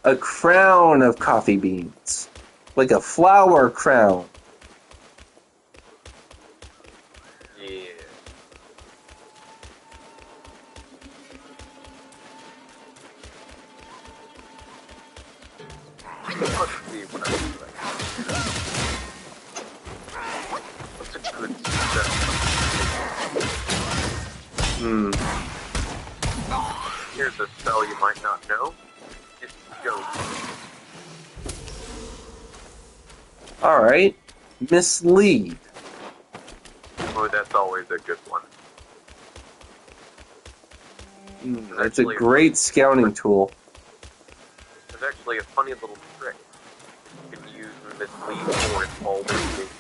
A crown of coffee beans. Like a flower crown. Yeah. Let's see what I do. What's a good spell? Here's a spell you might not know. It's Jones. Alright. Mislead. Oh, that's always a good one. That's a great scouting tool. There's actually a funny little trick. You can use Mislead for its Baldur's Gate.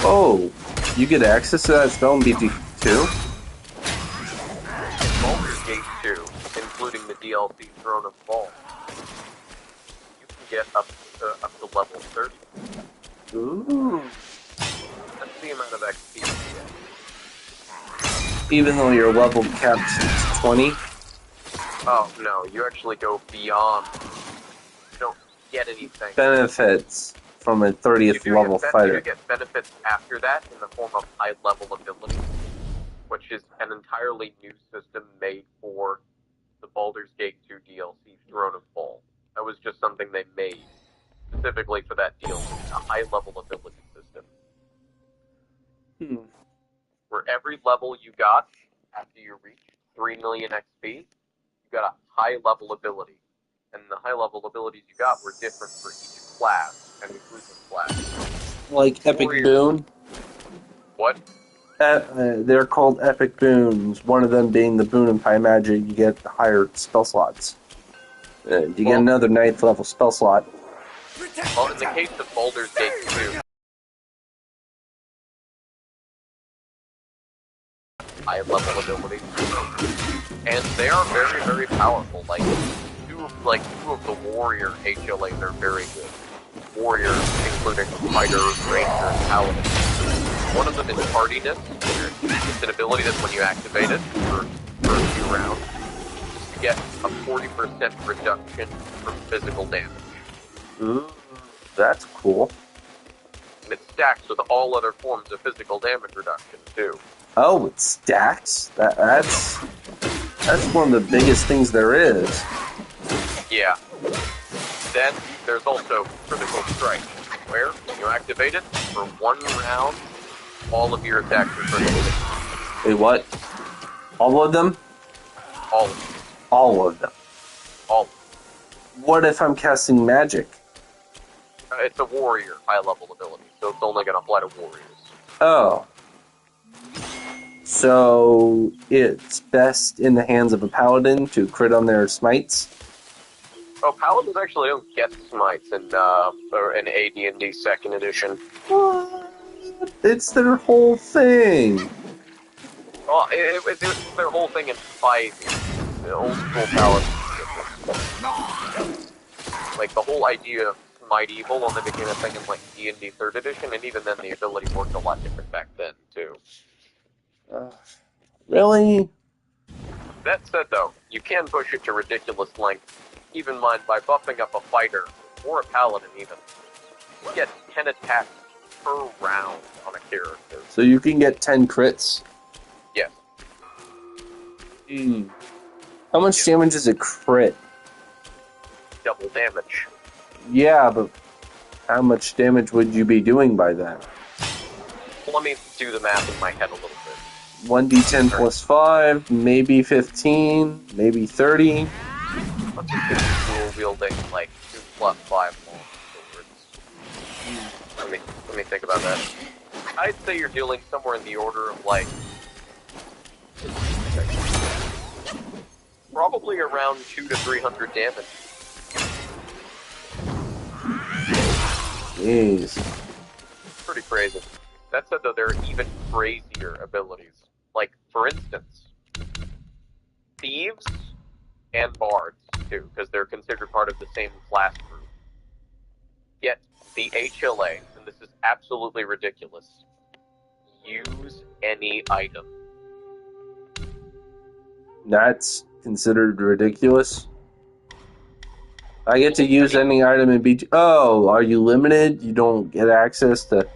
Oh, you get access to that spell in BT2? Baldur's Gate 2, including the DLC Throne of Fall. You can get up to level 30. Ooh. That's the amount of XP you get. Even though your level caps 20? Oh, no, you actually go beyond. You don't get anything. Benefits from a 30th level fighter. You do get benefits after that in the form of high-level abilities, which is an entirely new system made for the Baldur's Gate 2 DLC, Throne of Fall. That was just something they made specifically for that DLC, a high-level ability system. Where every level you got after you reach 3 million XP, you got a high-level ability. And the high-level abilities you got were different for each class and exclusive class. Like Epic Boon? What? They're called Epic Boons. One of them being the Boon and Pie Magic, you get higher spell slots. You get another 9th level spell slot. Well, in the case of Baldur's Gate 2, high-level abilities, and they are very, very powerful. Two of the warrior HLAs are very good. Warriors, including fighters, rangers, paladins. One of them is hardiness. It's an ability that when you activate it for a few rounds, you get a 40% reduction from physical damage. Ooh, that's cool. And it stacks with all other forms of physical damage reduction, too. Oh, it stacks? That's one of the biggest things there is. Yeah. Then, there's also Critical Strike, where, when you activate it, for one round, all of your attacks are critical. Wait, what? All of them? All of them. All of them. All of them. What if I'm casting magic? It's a warrior high-level ability, so it's only going to apply to warriors. Oh. So, it's best in the hands of a paladin to crit on their smites? Oh, paladins actually don't get smites in AD&D 2nd edition. What? It's their whole thing. Well, it's their whole thing in 5e. The old school paladins. Like, the whole idea of Smite Evil only became a thing in, D&D 3rd edition, and even then the ability worked a lot different back then, too. Really? That said, though, you can push it to ridiculous lengths. Keep in mind, by buffing up a fighter, or a paladin even, you get 10 attacks per round on a character. So you can get 10 crits? Yes. How much damage is a crit? Double damage. Yeah, but how much damage would you be doing by that? Well, let me do the math in my head a little bit. 1d10 plus 5, maybe 15, maybe 30. Let's just get dual-wielding, 2 plus 5 long swords. Let me think about that. I'd say you're dealing somewhere in the order of, probably around 200 to 300 damage. Jeez. Pretty crazy. That said, though, there are even crazier abilities. For instance, thieves and bards, too, because they're considered part of the same class group, get the HLA, and this is absolutely ridiculous, use any item. That's considered ridiculous? I get to use any item in BG. Oh, are you limited? You don't get access to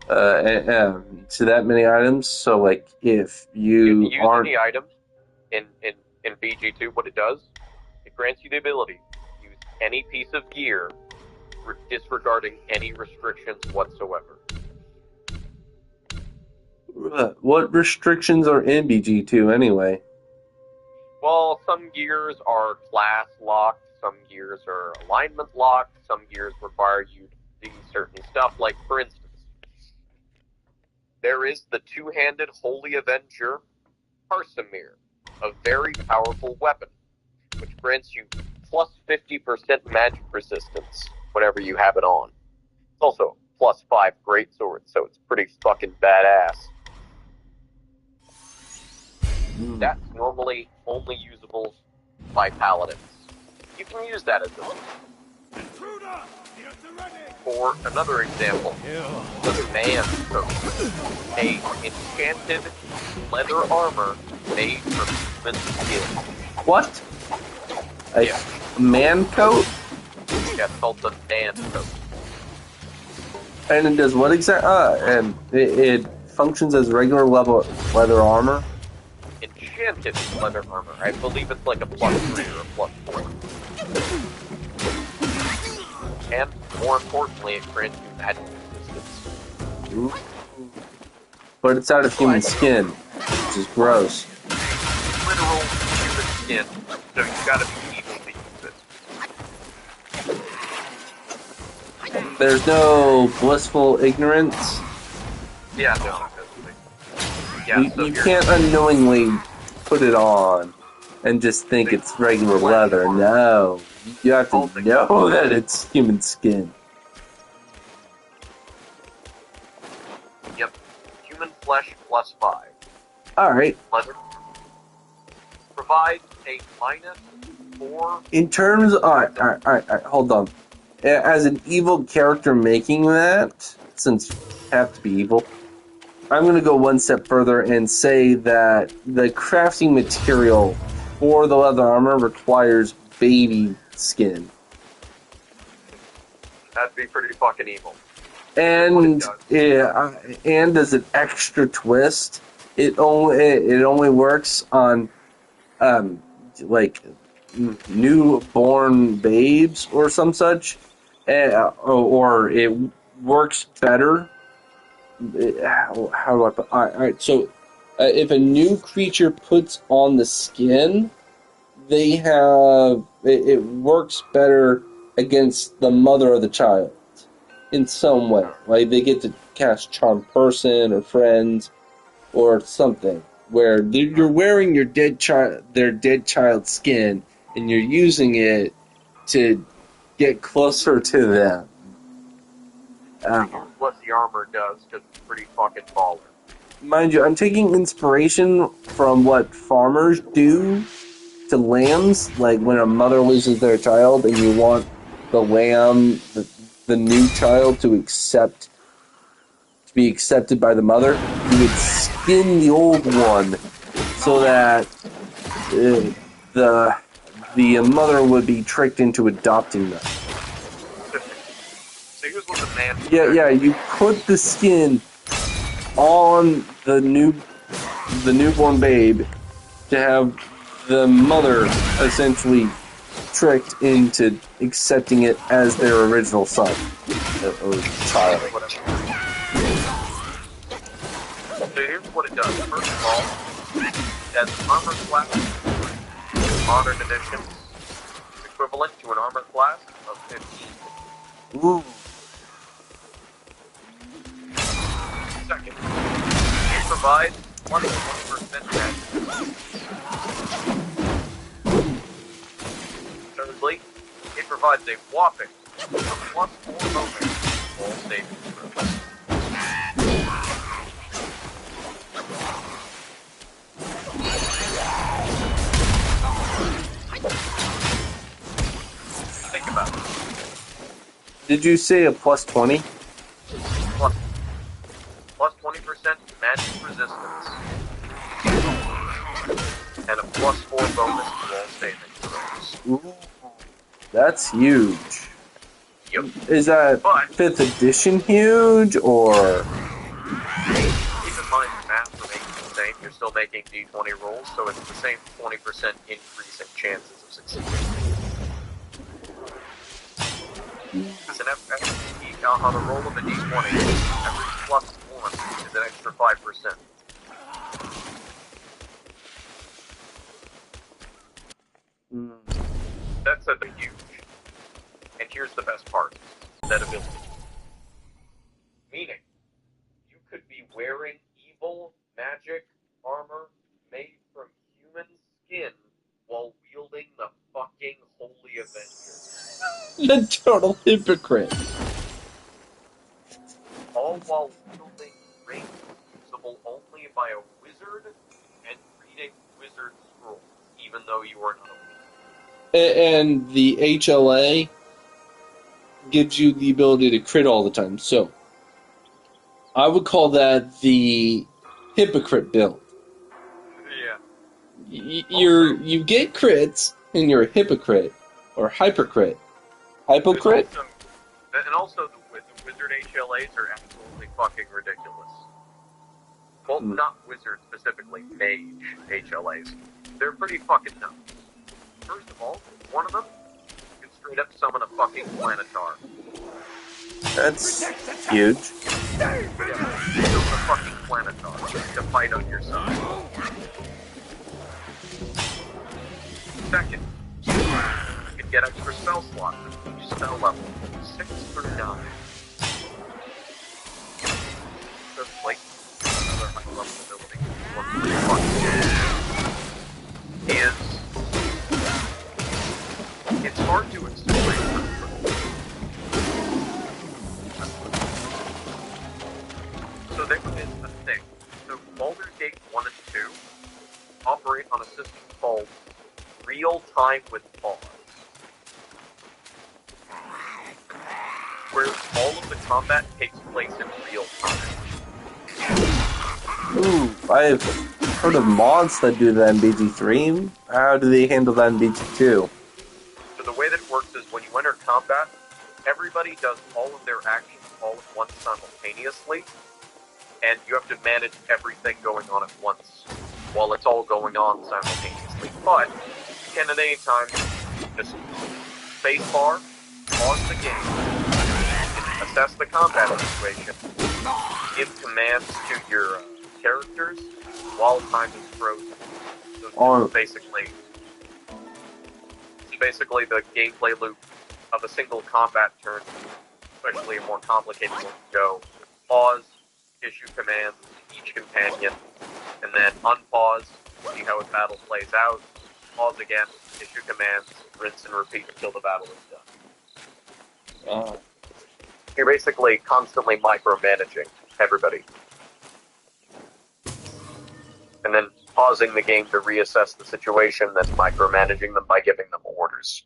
that many items? So, if you use aren't... any item in BG2, what it does, it grants you the ability to use any piece of gear, disregarding any restrictions whatsoever. What restrictions are in BG2 anyway? Well, some gears are class locked, some gears are alignment locked, some gears require you to do certain stuff. For instance, there is the two-handed Holy Avenger Parsamir, a very powerful weapon, which grants you plus 50% magic resistance whenever you have it on. It's also plus 5 greatsword, so it's pretty fucking badass. That's normally only usable by paladins. you can use that as a For another example, the man coat, a enchanted leather armor made from human skin. What? A man coat? Yeah, it's called the man coat. And it does what exactly? And it functions as regular leather armor? Enchanted leather armor. I believe it's like a +3 or a +4. And, more importantly, it grants you magic resistance. Ooh. But it's out of human skin, which is gross. Literal human skin, so you gotta be evil to use it. There's no blissful ignorance? Yeah, no. Yeah, You can't unknowingly put it on and just think it's regular leather. No. You have to know that it's human skin. Yep. Human flesh +5. Alright. Leather. Provide a -4. In terms of... Alright, hold on. As an evil character making that, since you have to be evil, I'm going to go one step further and say that the crafting material for the leather armor requires baby skin. That'd be pretty fucking evil. And as an extra twist, it only works on like newborn babes or some such, or it works better. How do I put? All right. So, if a new creature puts on the skin, it works better against the mother of the child in some way. Like they get to cast Charm Person or Friends or something where you're wearing their dead child's skin and you're using it to get closer to them. What the armor does, because it's pretty fucking baller. Mind you, I'm taking inspiration from what farmers do to lambs, like when a mother loses their child and you want the lamb, the new child to be accepted by the mother, you would skin the old one so that the mother would be tricked into adopting them. So here's what the man... Yeah, you put the skin on the newborn babe to have the mother essentially tricked into accepting it as their original son or child. So here's what it does. First of all, it has an armor class. Modern edition is equivalent to an armor class of 15. Ooh. Second, it provides 1% magic. Thirdly, it provides a whopping +4 bonus all saving throws. Think about it. Did you say a +20? Plus 20% magic resistance. And a +4 bonus to all saving throws. Ooh, that's huge. Yep. Is that 5th edition huge, or? Keep in mind the math remains the same. You're still making d20 rolls, so it's the same 20% increase in chances of succeeding. Because on the roll of a d20, every +1 is an extra 5%. That's a huge. And here's the best part. That ability. Meaning, you could be wearing evil magic armor made from human skin while wielding the fucking Holy Avenger. The total hypocrite. All while wielding rings usable only by a wizard and reading wizard scrolls, even though you are not a wizard. And the HLA gives you the ability to crit all the time. So I would call that the hypocrite build. Yeah. You get crits, and you're a hypocrite or hypercrit. Hypocrit. Also the wizard HLAs are absolutely fucking ridiculous. Well, not wizard specifically, mage HLAs. They're pretty fucking nuts. First of all, one of them can straight up summon a fucking planetar. That's huge. Yeah, summon a fucking planetar to fight on your side. Second, you can get extra spell slots at each spell level, 6 through 9. So it's like another high level ability. What's pretty fucking is it's hard to explain. So there is a thing. So Baldur's Gate 1 and 2 operate on a system called real time with pause, where all of the combat takes place in real time. Ooh, I've heard of mods that do that in BG3. How do they handle that in BG2? So the way that it works is when you enter combat, everybody does all of their actions all at once simultaneously, and you have to manage everything going on at once while it's all going on simultaneously. But you can at any time just spacebar, pause the game, assess the combat situation, give commands to your characters while time is frozen. So it's basically the gameplay loop of a single combat turn, especially a more complicated one to go. Pause, issue commands to each companion, and then unpause, see how a battle plays out, pause again, issue commands, rinse and repeat until the battle is done. You're basically constantly micromanaging everybody. And then pausing the game to reassess the situation, then micromanaging them by giving them orders.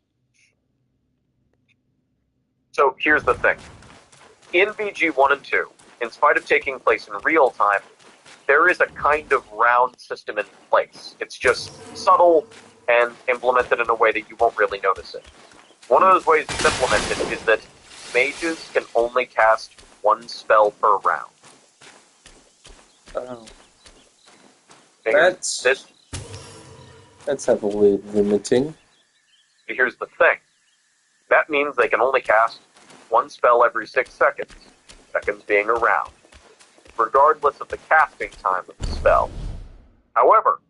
So here's the thing. In BG 1 and 2, in spite of taking place in real time, there is a kind of round system in place. It's just subtle and implemented in a way that you won't really notice it. One of those ways it's implemented is that mages can only cast one spell per round. Oh. That's heavily limiting. Here's the thing. That means they can only cast one spell every 6 seconds, seconds being a round, regardless of the casting time of the spell. However,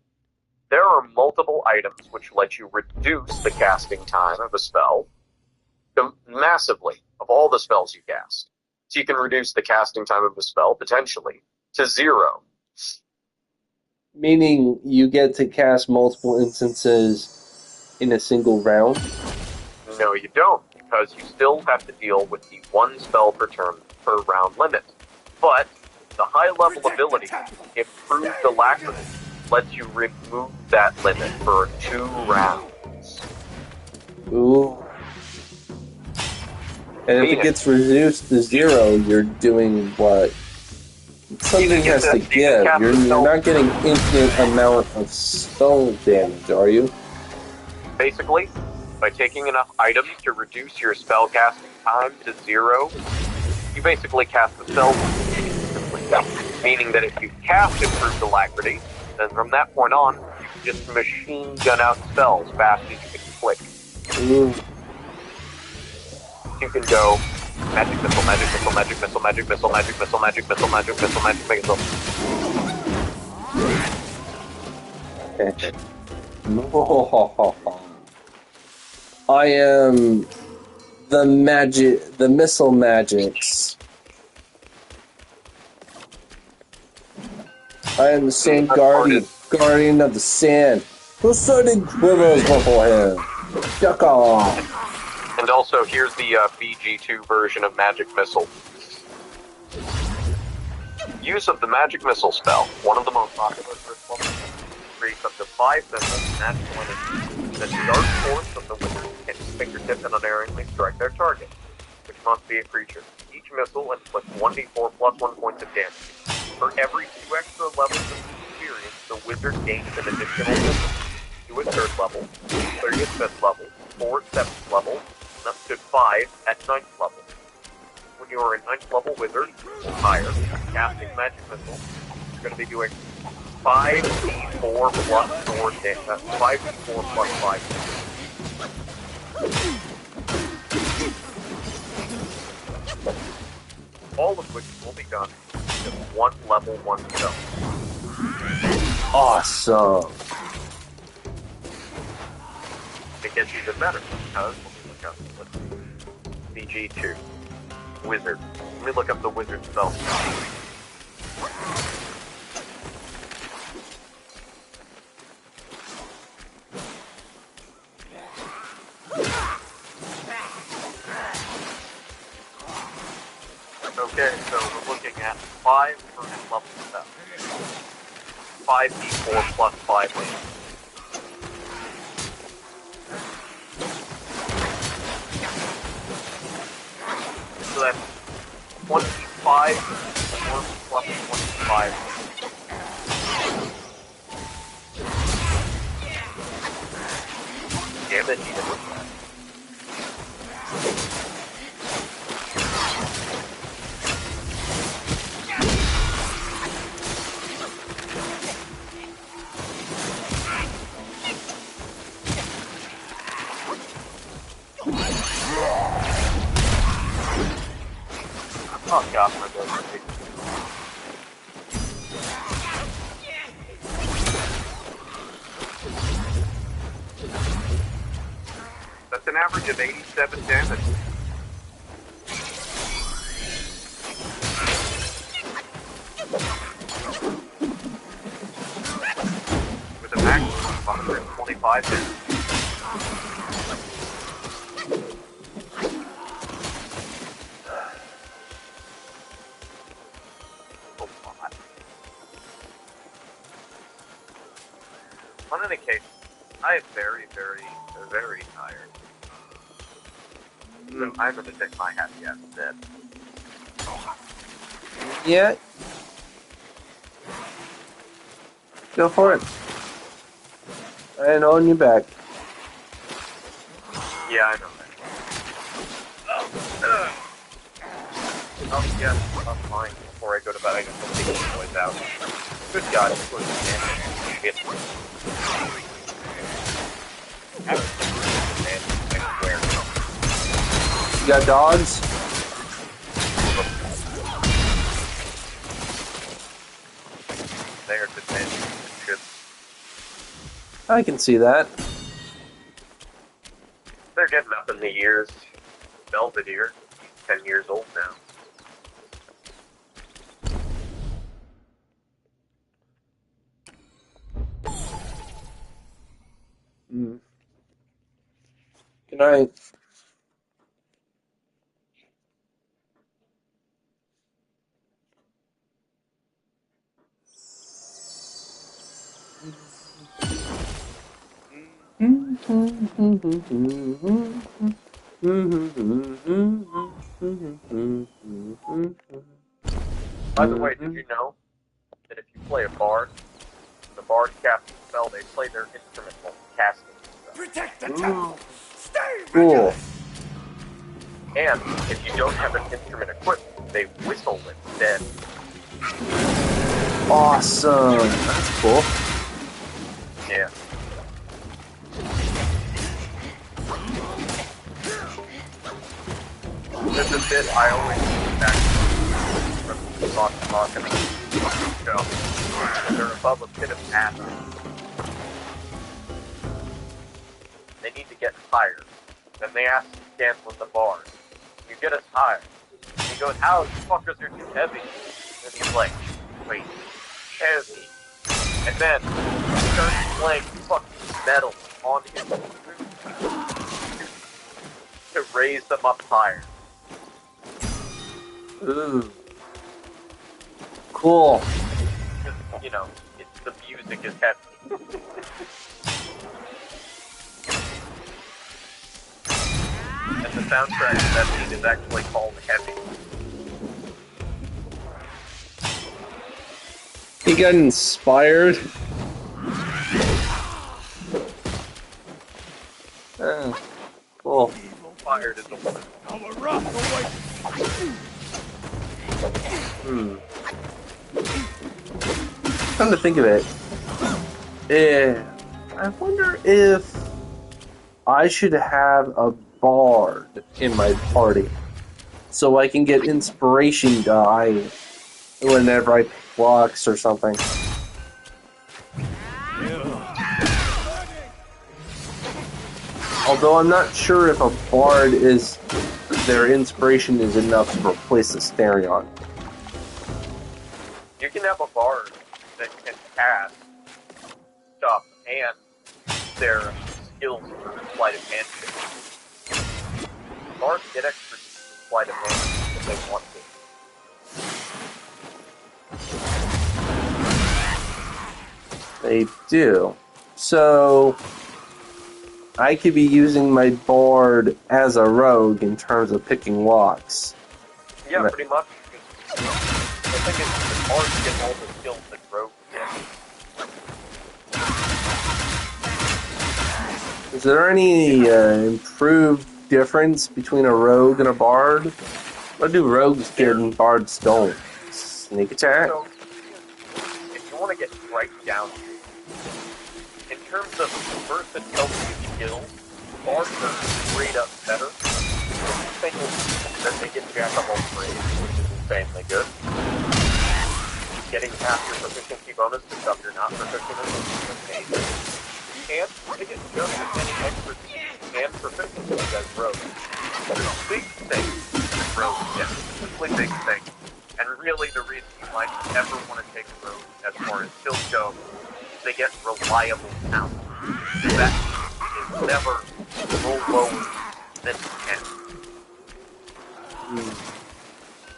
there are multiple items which let you reduce the casting time of a spell massively of all the spells you cast. So you can reduce the casting time of a spell, potentially, to 0. Meaning you get to cast multiple instances in a single round? No, you don't, because you still have to deal with the one spell per turn per round limit. But the high-level ability, Improved Alacrity, lets you remove that limit for 2 rounds. Ooh. And if it gets reduced to 0, you're doing what? Something has to give. You're not getting infinite amount of spell damage, are you? Basically, by taking enough items to reduce your spell casting time to 0, you basically cast the spell instantly. Meaning that if you cast Improved Alacrity, then from that point on, you can just machine gun out spells fast as you can click. Ooh. You can go magic missile, magic missile, magic missile, magic missile, magic missile, magic missile, magic missile, magic missile. I am the missile magics. I am the same guardian of the sand. Whose sword quivers before him? Duck off. And also, here's the BG2 version of Magic Missile. Use of the Magic Missile spell, one of the most popular first level, creates up to 5 missiles natural energy The dark force of the wizard's fingertip and unerringly strike their target, which must be a creature. Each missile inflicts 1d4 plus 1 points of damage. For every 2 extra levels of experience, the wizard gains an additional missile. 2 at 3rd level, 3 at 5th level, 4 at 7th level, and up to 5 at 9th level. When you are a 9th level wizard or higher, casting magic missile, you're going to be doing 5d4 plus 4 damage. 5d4 plus 5 damage. All of which will be done with 1 level 1 spell. Awesome. It gets even better because, let me look up, BG2, Wizard. Let me look up the Wizard spell. Okay, so we're looking at 5 first level spells. 5d4 plus 5 damage. So that's 25 4 plus 25. Damage even with that. Oh god, my God. That's an average of 87 damage. With a maximum of 125 damage. On any case, I am very, very, very tired. So I'm going to take my happy ass to bed. Yeah. Go for it. And on your back. Yeah, I know that. Oh, yes, I'm fine. Before I go to bed, I can take the noise out. Good God, this was shit. I swear. You got dogs? They are just men. I can see that. They're getting up in the years. Belvedere, 10 years old now. Good night. By the way, did you know that if you play a bard, the bard casts a spell, they play their instrument while casting the spell. Protect the temple. Stay Cool. And if you don't have an instrument equipped, they whistle instead. Awesome. That's cool. Yeah. This is it. I always go back from talking so they're above a pit of acid. They need to get higher. Then they ask to cancel the bar. You get us higher. And he goes, how the fuckers are too heavy? And he's like, wait, heavy. And then he starts playing fucking metal on his to raise them up higher. Ooh. Cool. Because, you know, the music is heavy. the soundtrack to that scene is actually called Heavy. He got inspired. Cool. Fired is the one. Come to think of it, I wonder if I should have a bard in my party so I can get inspiration die whenever I pick blocks or something. Although I'm not sure if a bard is their inspiration is enough to replace a Asterion. You can have a bard that can cast stuff and their skills for sleight of hand. Bards get extra sleight of hand if they want to. They do. So I could be using my bard as a rogue in terms of picking locks. Yeah, pretty much. The thing is, the bards get all the skills that rogues get. Is there any improved difference between a rogue and a bard? What do rogues get and bards don't? Sneak attack? So, if you want to get right down to it, in terms of versatility skills, bards are straight up better. The thing is that they get jack of all trades, which is insanely good. Getting half your proficiency bonus to stuff you're not proficient in is amazing. And they get just as many expertise and proficiency as rogues. There's big things that rogues get. Simply big things. And really the reason you might ever want to take a rogue as far as skills go, they get reliable talent. That is never roll lower than 10.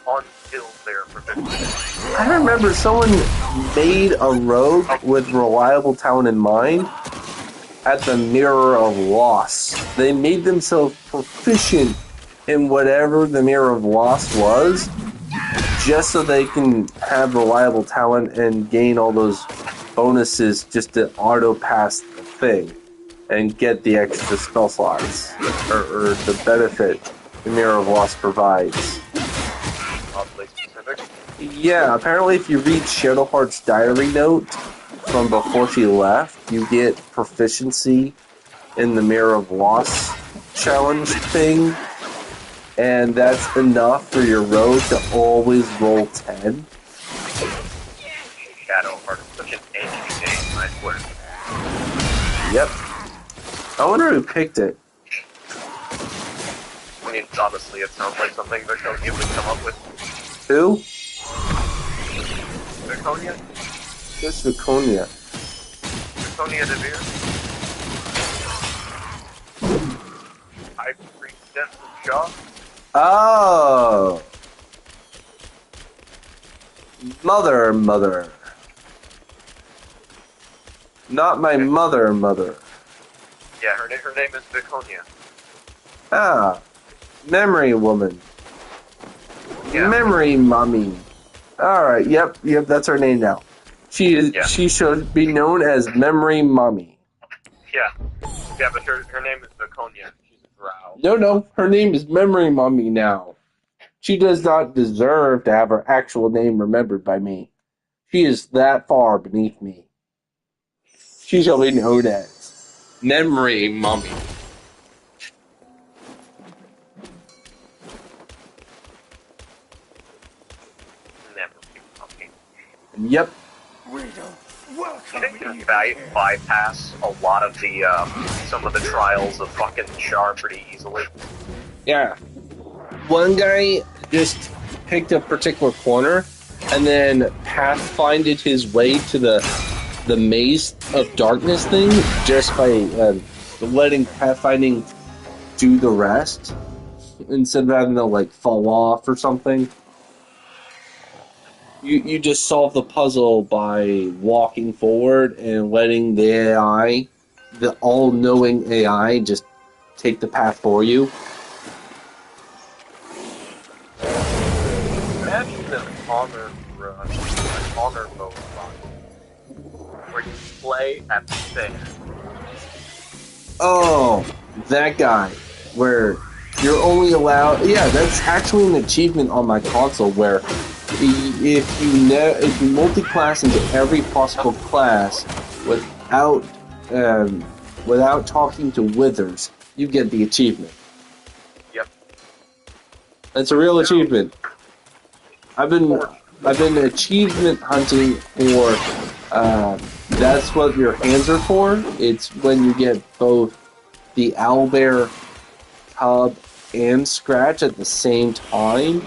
Until they're proficient. I remember someone made a rogue with reliable talent in mind at the Mirror of Loss. They made themselves proficient in whatever the Mirror of Loss was, just so they can have reliable talent and gain all those bonuses just to auto-pass the thing and get the extra spell slots, or the benefit the Mirror of Loss provides. Oddly specific. Yeah, apparently if you read Shadowheart's diary note from before she left, you get proficiency in the Mirror of Loss challenge thing, and that's enough for your rogue to always roll 10. Shadowheart is such an edgy name, I swear. Yep. I wonder who picked it. I mean, honestly, it sounds like something Draconia would come up with. Who? Draconia? Who's Wukong? Draconia Devere? High Priestess of Shaw? Oh! Mother. Not my mother. Yeah, her name is Draconia. Ah. Memory woman. Yeah. Memory mommy. Alright, yep, that's her name now. She should be known as Memory Mommy. Yeah, but her name is Draconia. She's a drow. No, her name is Memory Mommy now. She does not deserve to have her actual name remembered by me. She is that far beneath me. She shall be known as Memory Mommy. Yep. You can bypass a lot of the, some of the trials of fucking Char pretty easily. Yeah. One guy just picked a particular corner and then pathfinded his way to the maze of darkness thing just by letting pathfinding do the rest instead of having to like fall off or something. You just solve the puzzle by walking forward and letting the AI, the all-knowing AI, just take the path for you. honor run, an honor mode run, where you play at the fair. Oh, that guy, where you're only allowed. Yeah, that's actually an achievement on my console where if you multi-class into every possible class without without talking to withers, you get the achievement. Yep. That's a real achievement. I've been achievement hunting for. That's what your hands are for. It's when you get both the owlbear cub and scratch at the same time,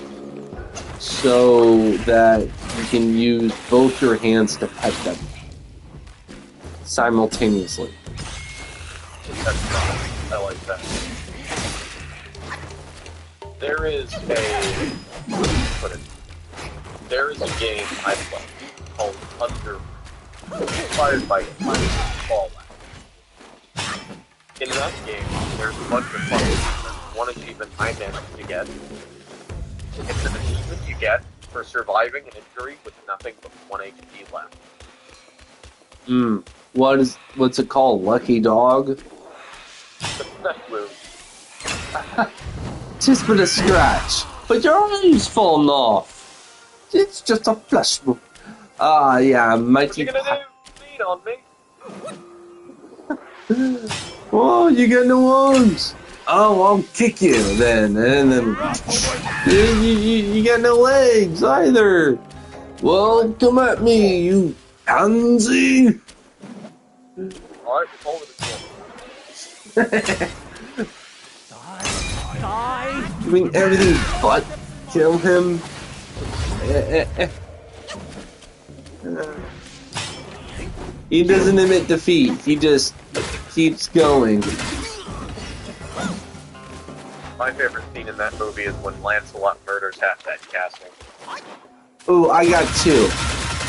so that you can use both your hands to pet them simultaneously. That's fun. I like that. There is a game I play called Under, inspired by Fallout. In that game, there's a bunch of fun achievements. One achievement I managed to get. It's an achievement you get for surviving an injury with nothing but 1 HP left. What's it called? Lucky dog? The best move. Just but a scratch, but your eye's fallen off. It's just a flesh wound. Yeah, mighty. What are you gonna do? Lean on me? Oh, you got no arms. Oh, I'll kick you then, and then you got no legs either. Well, come at me, you pansy. Alright, hold it. Die! Doing everything but kill him. He doesn't admit defeat. He just keeps going. My favorite scene in that movie is when Lancelot murders half that castle. Ooh, I got two.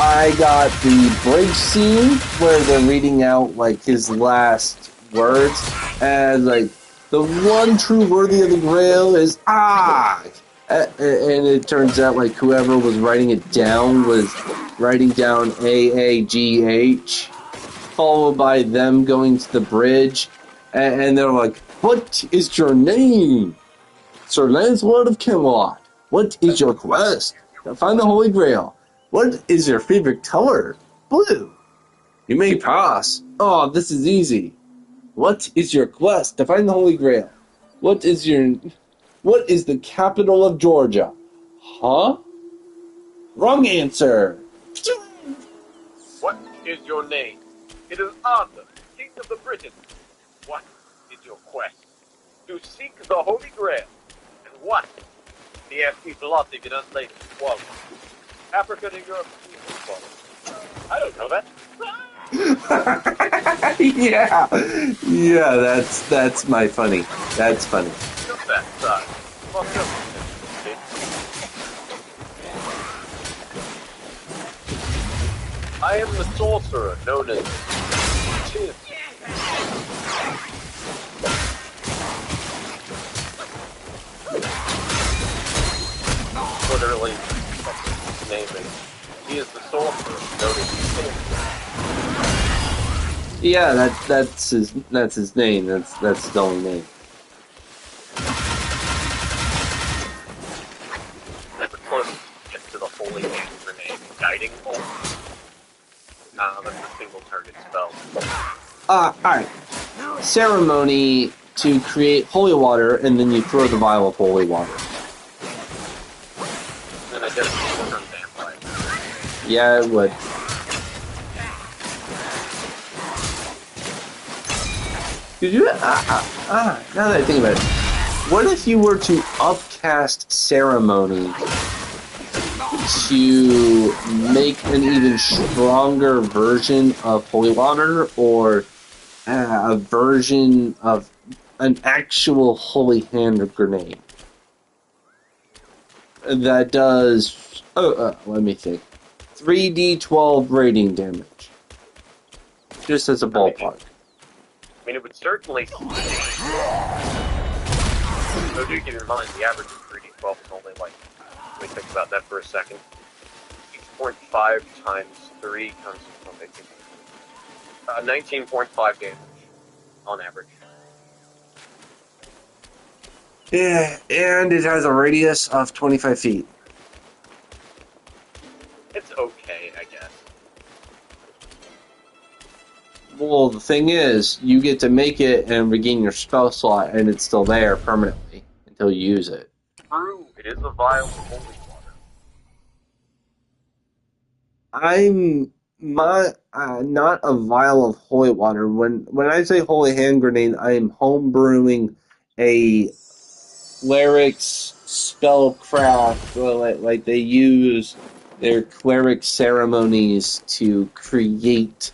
I got the bridge scene where they're reading out like his last words, and like the one true worthy of the Grail is and it turns out like whoever was writing it down was writing down AAGH, followed by them going to the bridge, and they're like, "What is your name, Sir Lancelot of Camelot? What is your quest? To find the Holy Grail. What is your favorite color? Blue. You may pass. Oh, this is easy. What is your quest? To find the Holy Grail. What is the capital of Georgia? Huh? Wrong answer. What is your name? It is Arthur, King of the Britons. What is your quest? To seek the Holy Grail. And what? The FP blotting and unladen swallow. African and Europe swallow. I don't know that. yeah, that's my funny. That's funny. Just that side. I am the sorcerer known as Chiz. Literally, his name is. He is the sorcerer known as Chiz. Yeah, that's his name. That's his only name. That's the closest to the holy hand grenade. Guiding bolt. That's a single target spell. Alright. Ceremony to create holy water, and then you throw the vial of holy water. And I get a short-term vampire. Yeah, it would. Could you? Now that I think about it, what if you were to upcast ceremony to make an even stronger version of holy water, or a version of an actual holy hand grenade that does, let me think, 3d12 rating damage, just as a ballpark. I mean, it would certainly. So do keep in mind the average of 3d12 is only like. Let me think about that for a second. 19.5 times 3 times 19.5 damage on average. Yeah, and it has a radius of 25 feet. It's okay, I guess. Well, the thing is, you get to make it and regain your spell slot, and it's still there permanently until you use it. True, it is a vial of holy water. I'm not a vial of holy water. When I say holy hand grenade, I am homebrewing a cleric's spellcraft, like they use their cleric ceremonies to create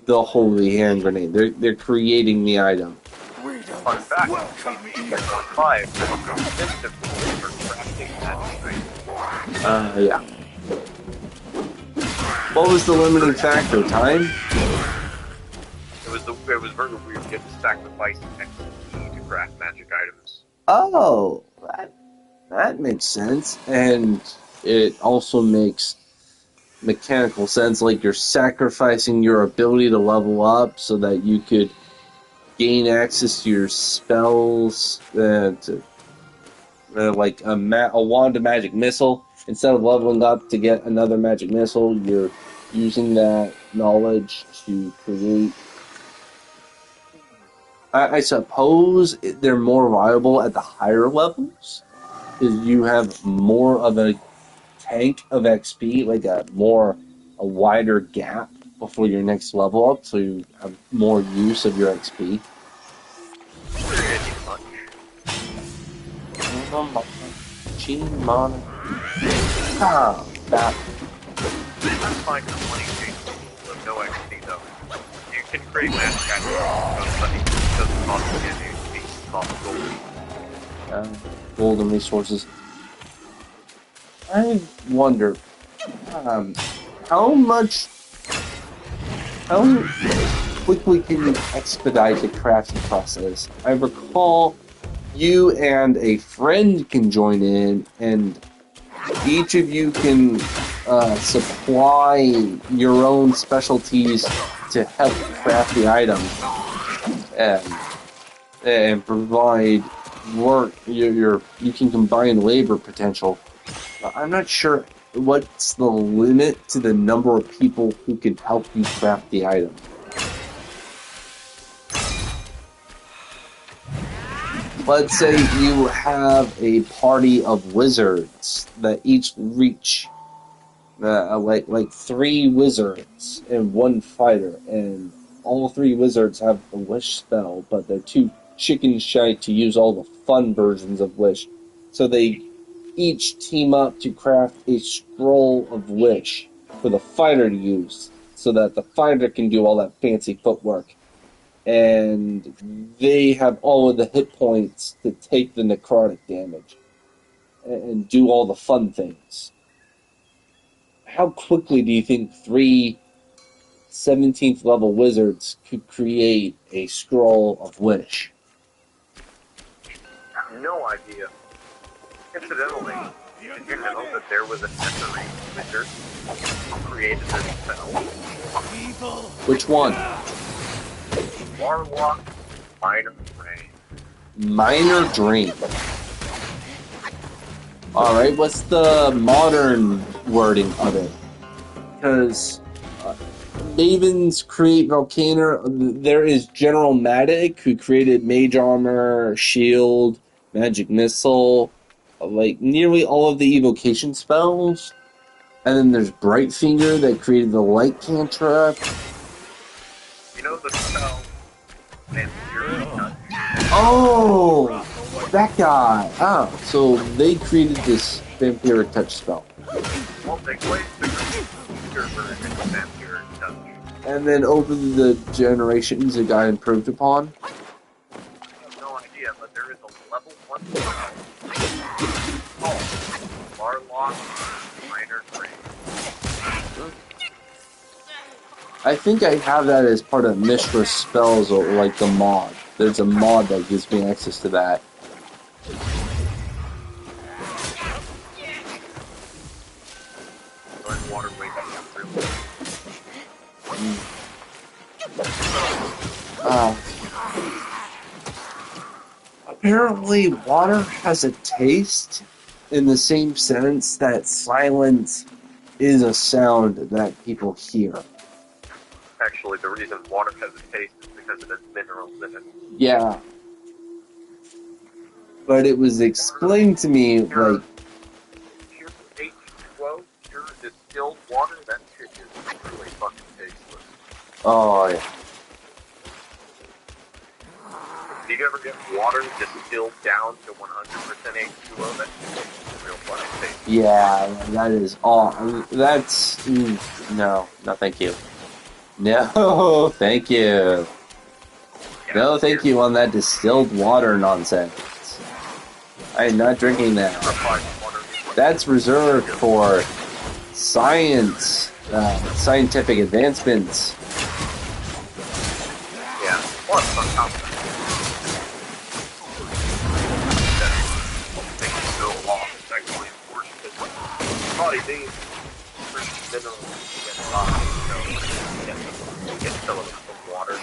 the holy hand grenade. They're creating the item. Fun fact, 18.5 extensive for crafting that. Yeah. What was the limiting factor? Time? It was very weird. You had to sacrifice XP to craft magic items. Oh, that makes sense, and it also makes mechanical sense. Like you're sacrificing your ability to level up so that you could gain access to your spells, like a wand of magic missile. Instead of leveling up to get another magic missile, you're using that knowledge to create. I suppose they're more viable at the higher levels, because you have more of a tank of XP, like a wider gap before your next level up, so you have more use of your XP. Gene Mon. Ah, that. I'm fine with money with no XP though. You can create magic items, but it doesn't cost you any XP. It costs gold. Golden resources. I wonder, how quickly can you expedite the crafting process? I recall you and a friend can join in, and each of you can supply your own specialties to help craft the item and provide work. You can combine labor potential. I'm not sure what's the limit to the number of people who can help you craft the item. Let's say you have a party of wizards that each reach like 3 wizards and 1 fighter, and all 3 wizards have the wish spell, but they're too chicken shy to use all the fun versions of wish, so they each team up to craft a scroll of wish for the fighter to use, so that the fighter can do all that fancy footwork, and they have all of the hit points to take the necrotic damage and do all the fun things. How quickly do you think 3 17th level wizards could create a scroll of wish? I have no idea. Incidentally, did you know that there was an Essery wizard who created this spell? Which one? Warlock Minor Drain. Minor Drain. Alright, what's the modern wording of it? Because Mavens create Volcaner. There is General Matic, who created Mage Armor, Shield, Magic Missile, like nearly all of the evocation spells. And then there's Brightfinger that created the Light Cantrip. You know the spell Vampiric Touch? Oh, that guy. Oh, so they created this Vampiric Touch spell. Well, they played the computer version of Vampiric Touch. And then over the generations, it got improved upon. I have no idea, but there is a level 1 spell called Warlock Minor Drain. I think I have that as part of Mistress Spells, or like the mod. There's a mod that gives me access to that. Waterway apparently water has a taste in the same sense that silence is a sound that people hear. Actually, the reason water has a taste is because it has minerals in it. Yeah. But it was explained to me, like... Pure H2O, pure distilled water, that shit is truly fucking tasteless. Oh, yeah. Did you ever get water distilled down to 100% H2O? That's real fucking tasty. Yeah, that is all. That's... no, thank you. No, thank you. Yeah, No, thank you on that distilled water nonsense. I am not drinking that. That's reserved for science, scientific advancements. Yeah, plus on top of that. That makes it so long, it's actually important because the body needs certain minerals to get by, so you get some of them from water.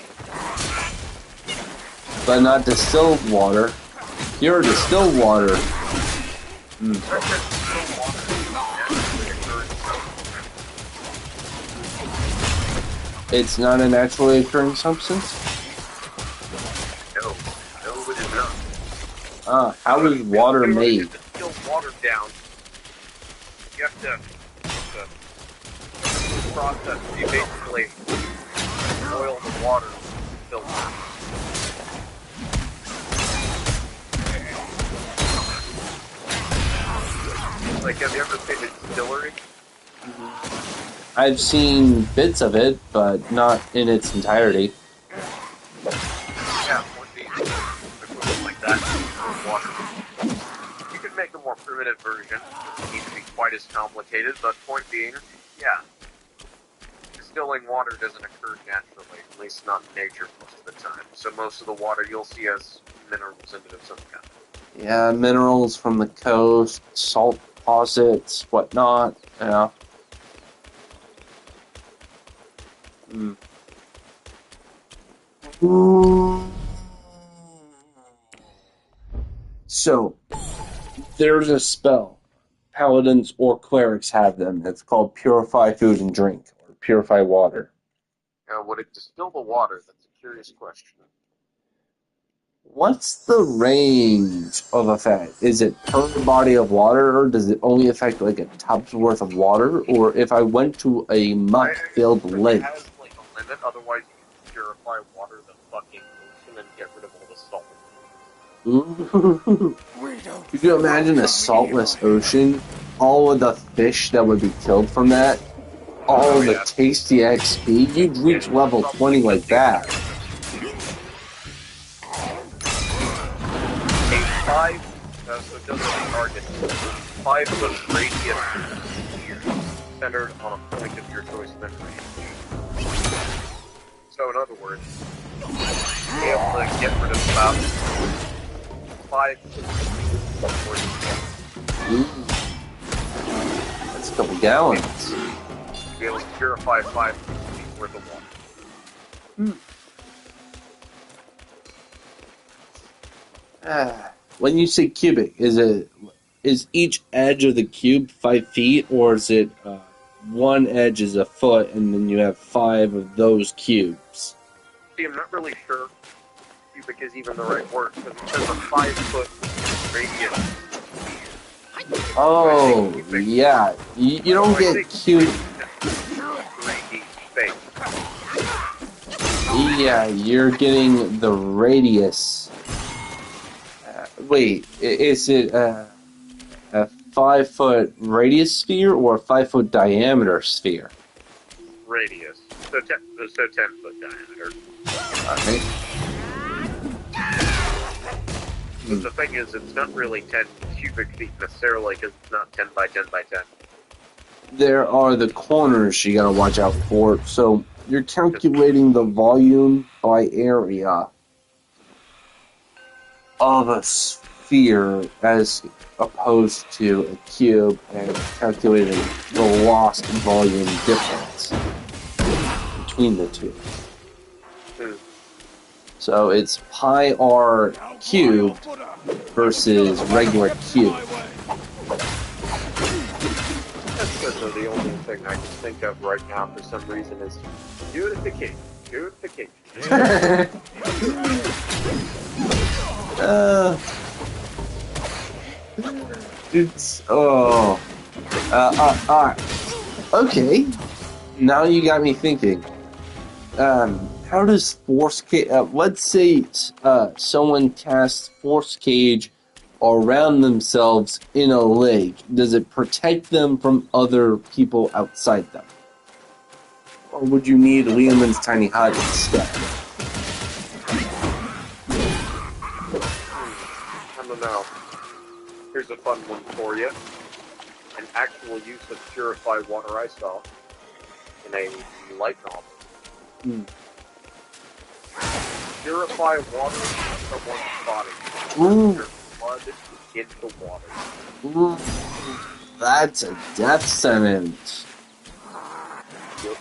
But not distilled water. Pure distilled water. It's not a naturally occurring substance? No, it is not. How is water made? To distill water down, you have to process. You basically boil the water filter. Like, have you ever seen a distillery? I've seen bits of it, but not in its entirety. Yeah, would be equivalent like that for water. You could make a more primitive version. It doesn't need to be quite as complicated, but point being, yeah. Distilling water doesn't occur naturally, at least not in nature most of the time. So most of the water you'll see has minerals in it of some kind. Yeah, minerals from the coast, salt deposits, whatnot, yeah. So, there's a spell. Paladins or clerics have them. It's called Purify Food and Drink, or Purify Water. Now, would it distill the water? That's a curious question. What's the range of effect? Is it per body of water, or does it only affect like a tub's worth of water? Or if I went to a muck-filled lake? It has like a limit, otherwise you can purify water the fucking ocean and get rid of all the salt. Could you imagine a saltless ocean? All of the fish that would be killed from that? All the tasty XP? You'd reach level 20 like that. A 5, so it doesn't target, 5 foot radius centered on a point of your choice within range. So in other words, be able to get rid of about 5 That's a couple gallons. be able to purify 5 feet worth of water. When you say cubic, is each edge of the cube 5 feet, or is it one edge is a foot, and then you have 5 of those cubes? See, I'm not really sure cubic is even the right word, because it says a 5 foot radius. Oh, yeah. You don't get cube. 3D space. Yeah, you're getting the radius. Wait, is it a 5 foot radius sphere or a 5 foot diameter sphere? Radius. So 10 foot diameter. Okay. But the thing is, it's not really 10 cubic feet necessarily, because it's not 10 by 10 by 10. There are the corners you gotta watch out for. So you're calculating the volume by area of a sphere as opposed to a cube, and calculating the lost volume difference between the two. So it's pi r cubed versus regular cube. That's good, though. The only thing I can think of right now for some reason is unification. Unification. It's okay. Now you got me thinking. How does force cage? Let's say someone casts force cage around themselves in a lake. Does it protect them from other people outside them, or would you need Leland's tiny hut instead? I don't know. Here's a fun one for you. An actual use of purified water I saw in a light novel. Purify water in someone's body. Ooh. Your blood into water. Ooh, that's a death sentence. Yep.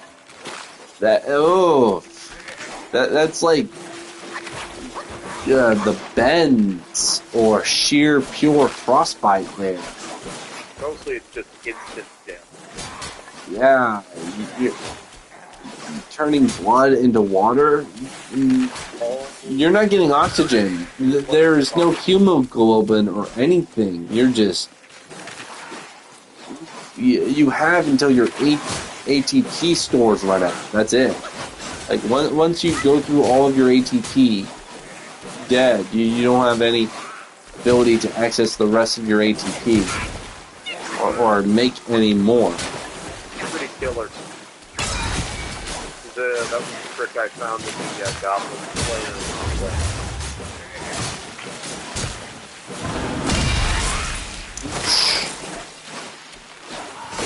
That's like the bends or sheer pure frostbite there. Mostly it's just instant death. Yeah, you're turning blood into water. You're not getting oxygen. There's no hemoglobin or anything. You're just... You have until your ATP stores run out. That's it. Like, once you go through all of your ATP, dead. You don't have any ability to access the rest of your ATP. Or make any more. Pretty killer. That was the trick I found with the Goblin player.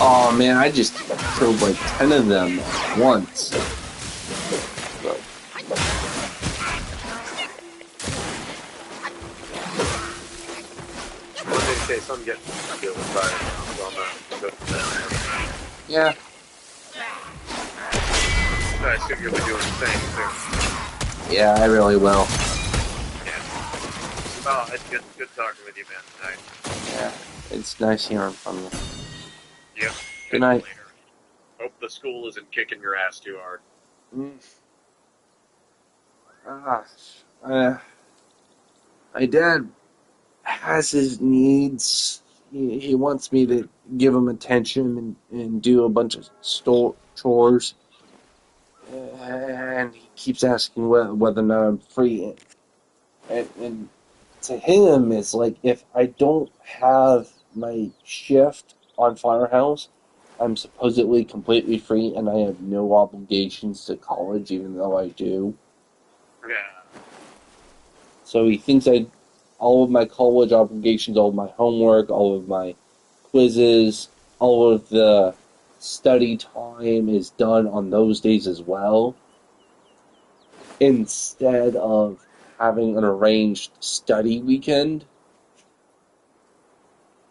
Oh man, I just killed like 10 of them at once. One day to say some getting killed by it, so I'm good. Yeah. I assume you'll be doing the same too. Yeah, I really will. Yeah. Oh, it's good talking with you, man, tonight. Yeah. It's nice hearing from you. Yep. Good night. Later. Hope the school isn't kicking your ass too hard. My dad has his needs. He wants me to give him attention and do a bunch of chores. And he keeps asking whether or not I'm free. And to him, it's like, if I don't have my shift on Firehouse, I'm supposedly completely free and I have no obligations to college, even though I do. Yeah. So he thinks all of my college obligations, all of my homework, all of my quizzes, all of the study time is done on those days as well, instead of having an arranged study weekend.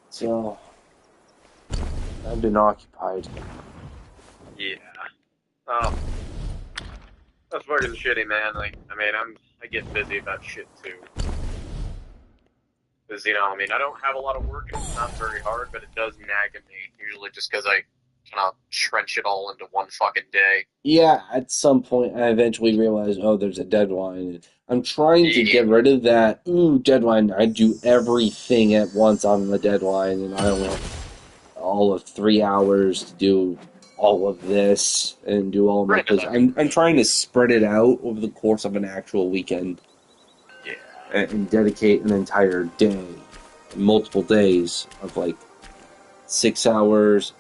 So I've been occupied. Yeah. That's fucking shitty, man. Like, I mean, I get busy about shit too. Because, I don't have a lot of work and it's not very hard, but it does nag at me, usually just because I kind of trench it all into one fucking day. Yeah, at some point I eventually realized, there's a deadline. I'm trying to get rid of that, deadline. I do everything at once on the deadline, and I only have all of 3 hours to do all of this and do all of my quiz. I'm trying to spread it out over the course of an actual weekend. Yeah. And dedicate an entire day, multiple days of like 6 hours,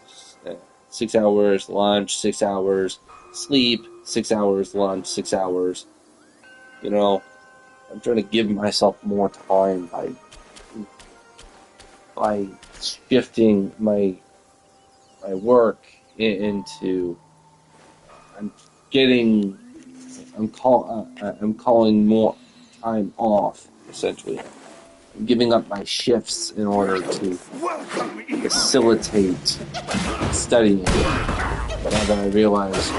6 hours lunch, 6 hours sleep, 6 hours lunch, 6 hours. I'm trying to give myself more time by shifting my work into. I'm calling more time off, essentially. I'm giving up my shifts in order to facilitate studying. But now that I realize,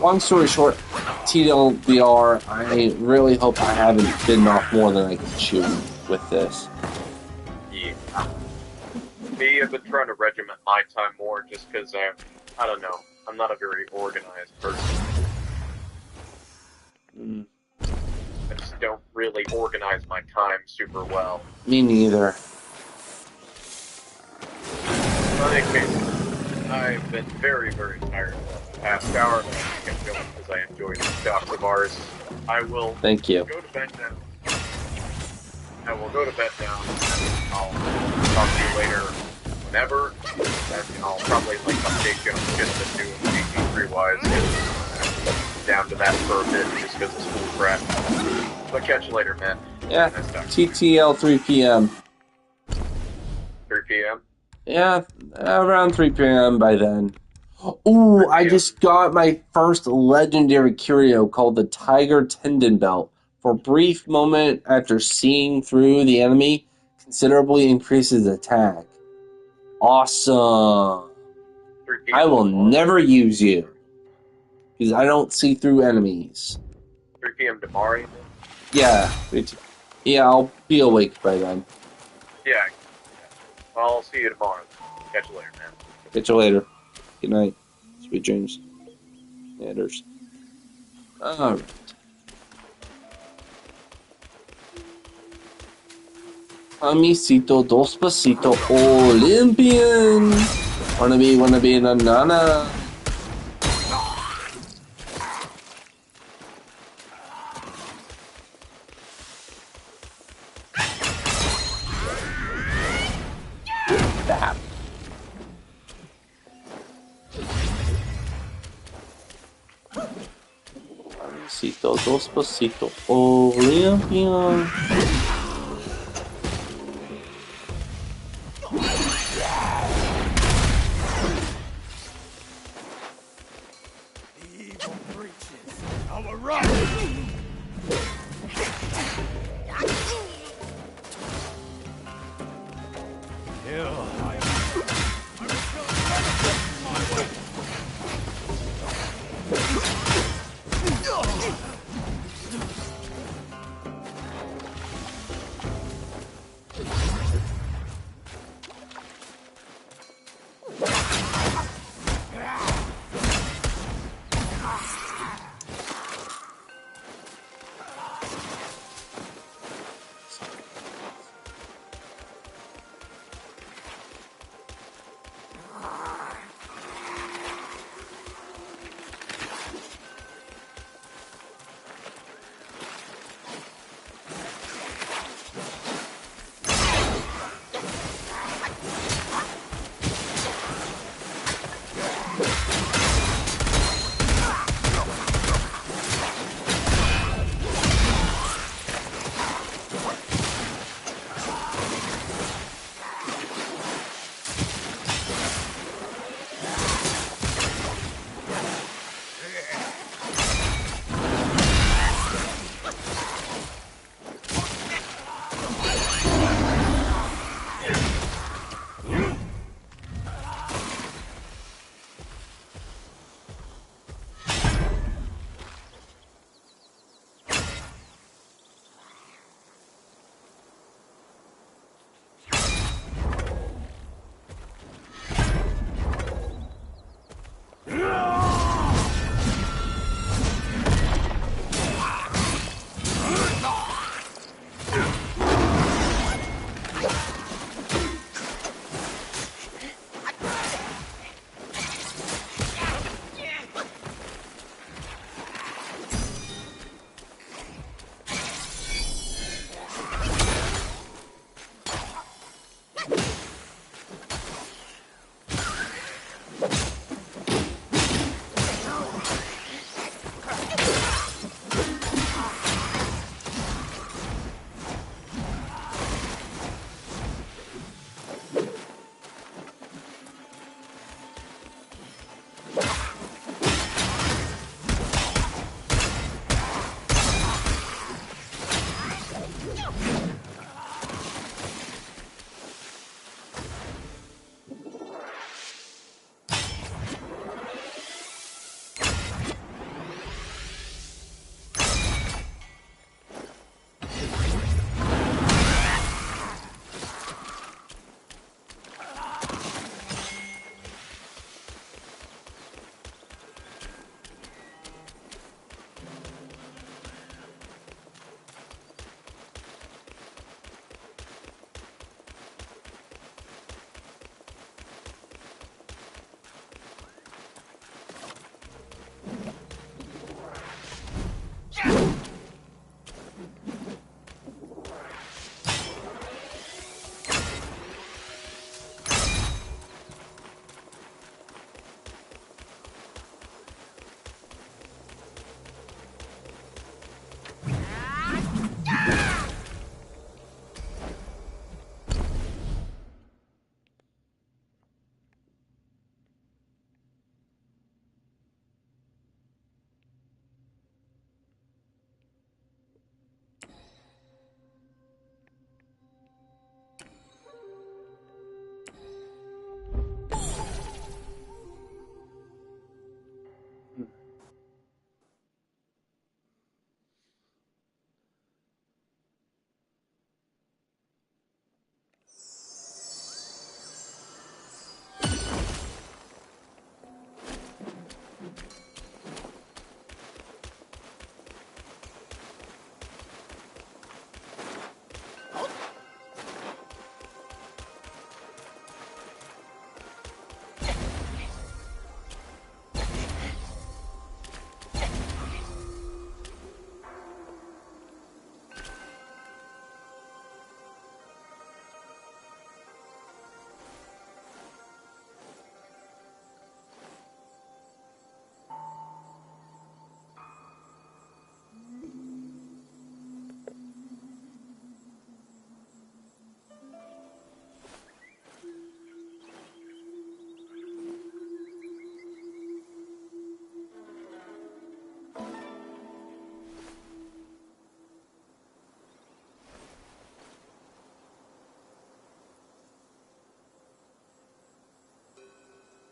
long story short, TLDR, I really hope I haven't bitten off more than I can chew with this. Yeah. Me, I've been trying to regiment my time more just because I don't know, I'm not a very organized person. I just don't really organize my time super well. Me neither. In any case, I've been very, very tired the past hour, but I think I'm going because I enjoy these talks of ours. I will Thank you. go to bed now. I will go to bed now. I'll talk to you later whenever. And I'll probably update you on shit I've been doing GT3 wise. Down to that for a bit just because of school crap. But catch you later, man. Yeah, Nice talking. TTL 3 p.m. 3 p.m.? Yeah, around 3 p.m. by then. Ooh, I just got my first legendary curio called the Tiger Tendon Belt. For a brief moment after seeing through the enemy, considerably increases attack. Awesome. 3 p.m. I will tomorrow. never use you. Because I don't see through enemies. 3 p.m. tomorrow, you mean? Yeah. Yeah, I'll be awake by then. Yeah. I'll see you tomorrow. Catch you later, man. Catch you later. Good night. Sweet dreams. Landers. Alright. Amisito, dos pasito, Olympian. Wanna be, na na na. Bap. Amisito, dos pasito, Olympian.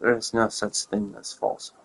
There is no such thing as false hope.